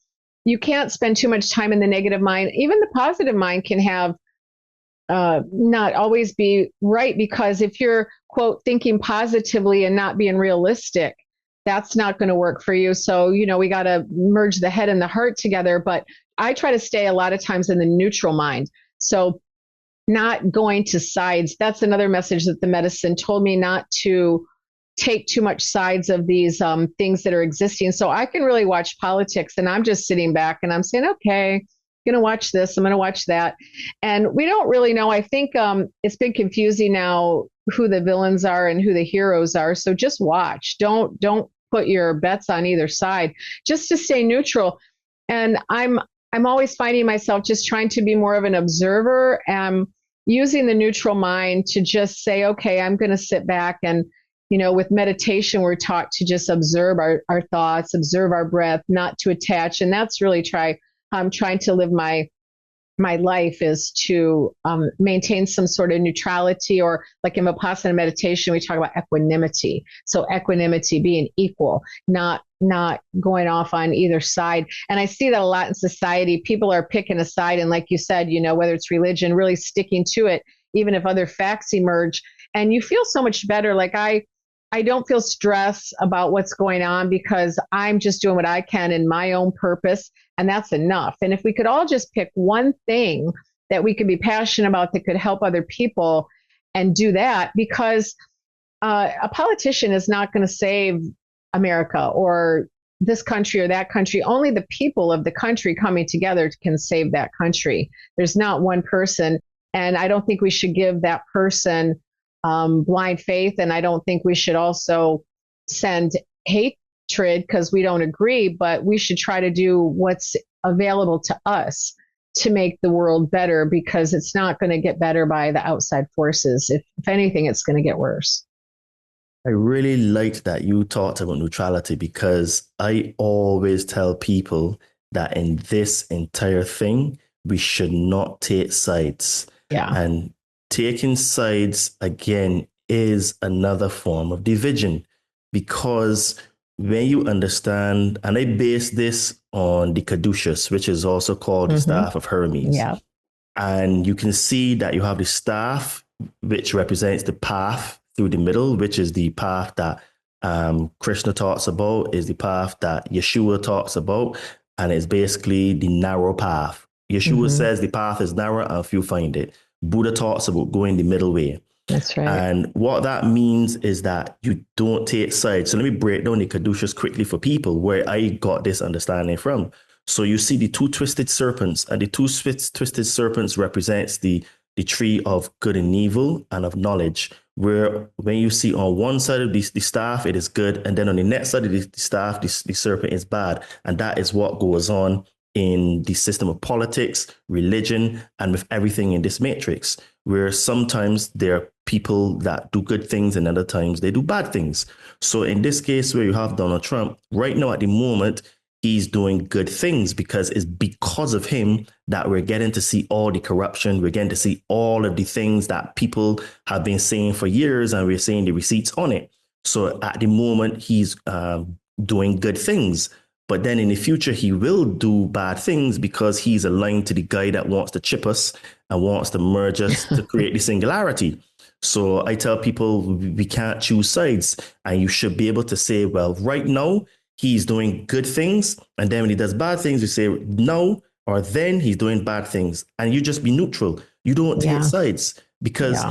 you can't spend too much time in the negative mind. Even the positive mind can have not always be right, because if you're, quote, thinking positively and not being realistic, that's not going to work for you. So, we got to merge the head and the heart together. But I try to stay a lot of times in the neutral mind. So not going to sides. That's another message that the medicine told me, not to take too much sides of these things that are existing. So I can really watch politics and I'm just sitting back and I'm saying, okay, I'm going to watch this, I'm going to watch that. And we don't really know. I think it's been confusing now who the villains are and who the heroes are. So just watch. Don't put your bets on either side, just to stay neutral. And I'm always finding myself just trying to be more of an observer and using the neutral mind to just say, okay, I'm going to sit back. And, with meditation, we're taught to just observe our thoughts, observe our breath, not to attach. And that's really I'm trying to live my life, is to maintain some sort of neutrality, or like in Vipassana meditation, we talk about equanimity. So equanimity, being equal, not going off on either side. And I see that a lot in society. People are picking a side. And like you said, whether it's religion, really sticking to it, even if other facts emerge. And you feel so much better. Like I don't feel stress about what's going on, because I'm just doing what I can in my own purpose. And that's enough. And if we could all just pick one thing that we could be passionate about that could help other people and do that, because a politician is not going to save America or this country or that country. Only the people of the country coming together can save that country. There's not one person. And I don't think we should give that person blind faith. And I don't think we should also send hatred because we don't agree, but we should try to do what's available to us to make the world better, because it's not going to get better by the outside forces. If anything, it's going to get worse. I really liked that you talked about neutrality, because I always tell people that in this entire thing, we should not take sides. Yeah. And taking sides, again, is another form of division, because when you understand, and I base this on the caduceus, which is also called the staff of Hermes. Yeah. And you can see that you have the staff, which represents the path through the middle, which is the path that Krishna talks about, is the path that Yeshua talks about, and it's basically the narrow path. Yeshua says the path is narrow and few find it. Buddha talks about going the middle way. That's right. And what that means is that you don't take sides. So let me break down the caduceus quickly for people, where I got this understanding from. So you see the two twisted serpents, and the two twisted serpents represents the tree of good and evil and of knowledge, where when you see on one side of the staff, it is good. And then on the next side of the staff, the serpent is bad. And that is what goes on in the system of politics, religion, and with everything in this matrix, where sometimes there are people that do good things and other times they do bad things. So in this case, where you have Donald Trump, right now at the moment, he's doing good things, because it's because of him that we're getting to see all the corruption. We're getting to see all of the things that people have been saying for years, and we're seeing the receipts on it. So at the moment, he's doing good things. But then in the future, he will do bad things, because he's aligned to the guy that wants to chip us and wants to merge us to create the singularity. So I tell people we can't choose sides, and you should be able to say, well, right now he's doing good things. And then when he does bad things, you say no, or then he's doing bad things, and you just be neutral. You don't take sides, because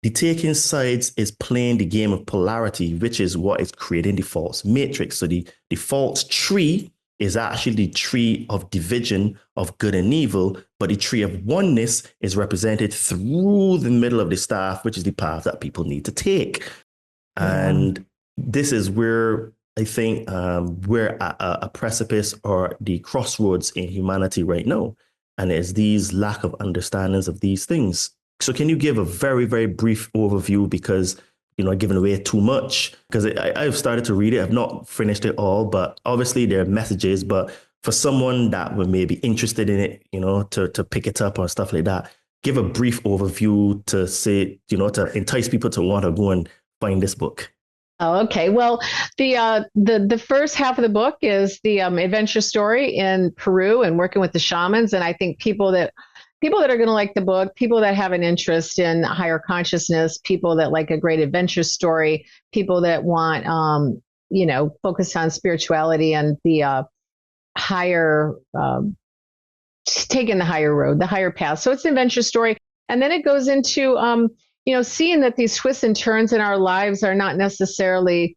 the taking sides is playing the game of polarity, which is what is creating the false matrix. So the false tree is actually the tree of division of good and evil, but the tree of oneness is represented through the middle of the staff, which is the path that people need to take. And this is where I think we're at a precipice or the crossroads in humanity right now. And it's these lack of understandings of these things. So can you give a very, very brief overview, because giving away too much, because I've started to read it. I've not finished it all, but obviously there are messages. But for someone that would maybe interested in it, to pick it up or stuff like that, give a brief overview to say, to entice people to want to go and find this book. Oh, okay. Well, the first half of the book is the adventure story in Peru and working with the shamans. And I think people that are going to like the book, people that have an interest in higher consciousness, people that like a great adventure story, people that want, focus on spirituality and the higher, taking the higher road, the higher path. So it's an adventure story. And then it goes into, seeing that these twists and turns in our lives are not necessarily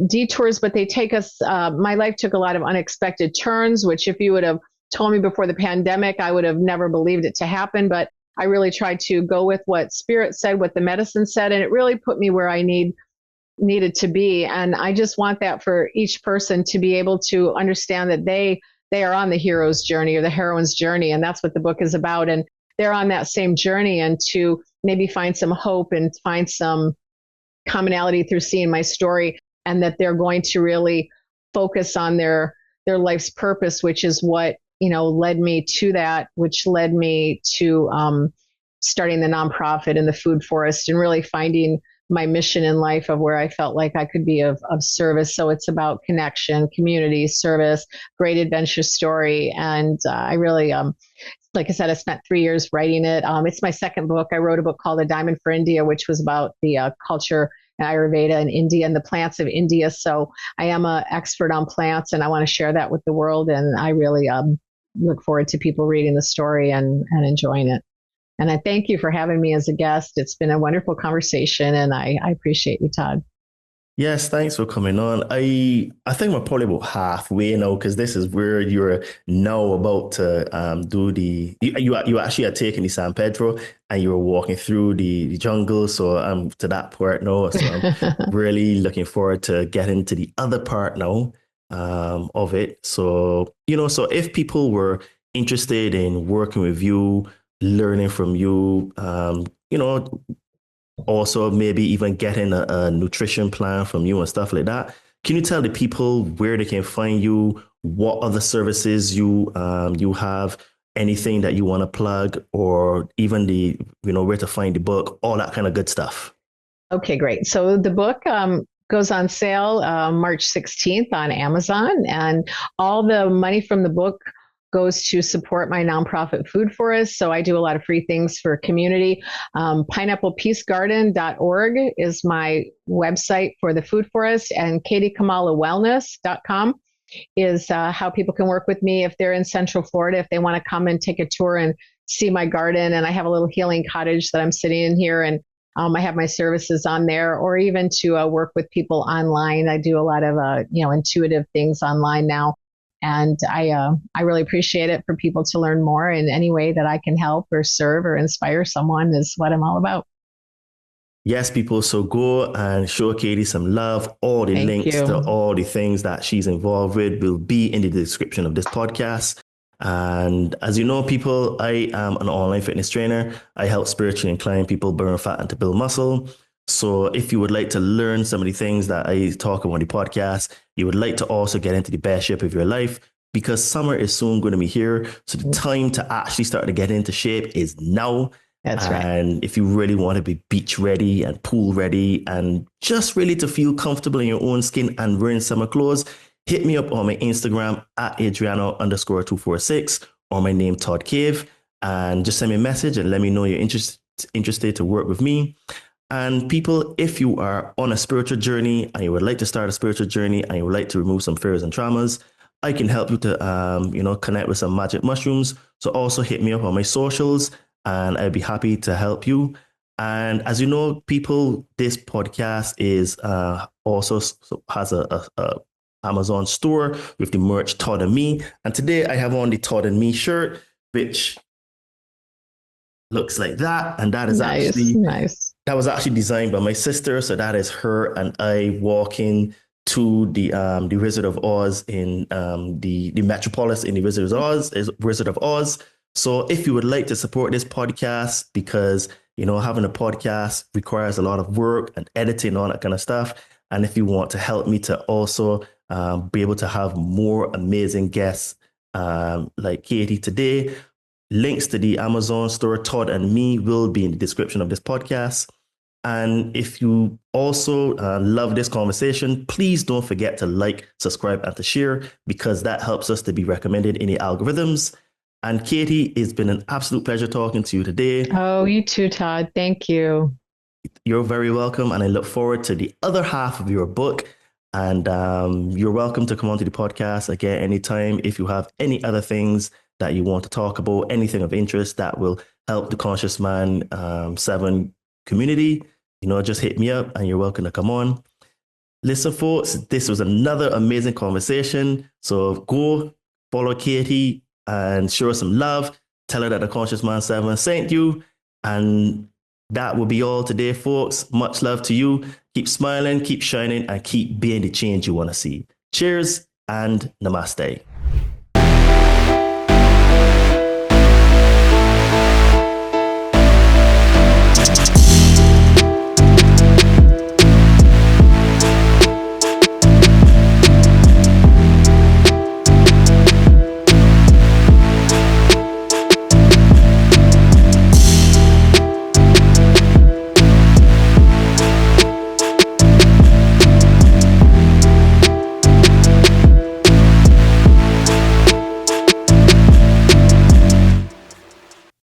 detours, but they take us, my life took a lot of unexpected turns, which if you would have told me before the pandemic, I would have never believed it to happen. But I really tried to go with what spirit said, what the medicine said, and it really put me where I needed to be. And I just want that for each person to be able to understand that they are on the hero's journey or the heroine's journey. And that's what the book is about. And they're on that same journey, and to maybe find some hope and find some commonality through seeing my story, and that they're going to really focus on their life's purpose, which is what led me to that, which led me to starting the nonprofit and the food forest, and really finding my mission in life of where I felt like I could be of service. So it's about connection, community, service, great adventure story. And I really, like I said, I spent 3 years writing it. It's my second book. I wrote a book called A Diamond for India, which was about the culture and Ayurveda in India and the plants of India. So I am an expert on plants, and I want to share that with the world. And I really look forward to people reading the story and enjoying it. And I thank you for having me as a guest. It's been a wonderful conversation, and I appreciate you, Todd. Yes, thanks for coming on. I think we're probably about halfway now, because this is where you're now about to do you actually are taking the San Pedro and you were walking through the jungle. So I'm to that part now. So I'm really looking forward to getting to the other part now of it. So, so if people were interested in working with you, learning from you, also maybe even getting a nutrition plan from you and stuff like that, can you tell the people where they can find you, what other services you have, anything that you want to plug, or even the where to find the book, all that kind of good stuff? Okay, great. So the book goes on sale March 16th on Amazon, and all the money from the book goes to support my nonprofit food forest. So I do a lot of free things for community. Pineapplepeacegarden.org is my website for the food forest, and katiekamala.wellness.com is how people can work with me if they're in Central Florida, if they want to come and take a tour and see my garden. And I have a little healing cottage that I'm sitting in here, and I have my services on there, or even to work with people online. I do a lot of intuitive things online now. And I really appreciate it for people to learn more in any way that I can help or serve or inspire someone is what I'm all about. Yes, people. So go and show Katie some love. All the links to all the things that she's involved with will be in the description of this podcast. And as you know, people, I am an online fitness trainer. I help spiritually inclined people burn fat and to build muscle. So if you would like to learn some of the things that I talk about on the podcast, you would like to also get into the best shape of your life, because summer is soon going to be here. So the time to actually start to get into shape is now. That's right. And if you really want to be beach ready and pool ready and just really to feel comfortable in your own skin and wearing summer clothes, hit me up on my Instagram at Adriano_246 or my name Todd Cave, and just send me a message and let me know you're interested to work with me. And people, if you are on a spiritual journey and you would like to start a spiritual journey and you would like to remove some fears and traumas, I can help you to, connect with some magic mushrooms. So also hit me up on my socials and I'd be happy to help you. And as you know, people, this podcast is also has a Amazon store with the merch Todd and Me. And today I have on the Todd and Me shirt, which looks like that. And that is nice. That was actually designed by my sister. So that is her and I walking to the Wizard of Oz in the Metropolis in the Wizard of Oz. So if you would like to support this podcast, because having a podcast requires a lot of work and editing, all that kind of stuff. And if you want to help me to also be able to have more amazing guests like Katie today, links to the Amazon store, Todd and Me, will be in the description of this podcast. And if you also love this conversation, please don't forget to like, subscribe, and to share, because that helps us to be recommended in the algorithms. And Katie, it's been an absolute pleasure talking to you today. Oh, you too, Todd. Thank you. You're very welcome. And I look forward to the other half of your book. And you're welcome to come onto the podcast again anytime if you have any other things that you want to talk about, anything of interest that will help the Conscious Man 7 community. Just hit me up and you're welcome to come on. Listen, folks, this was another amazing conversation. So go follow Katie and show her some love. Tell her that the Conscious Man 7 sent you. And that will be all today, folks. Much love to you. Keep smiling, keep shining, and keep being the change you want to see. Cheers and namaste.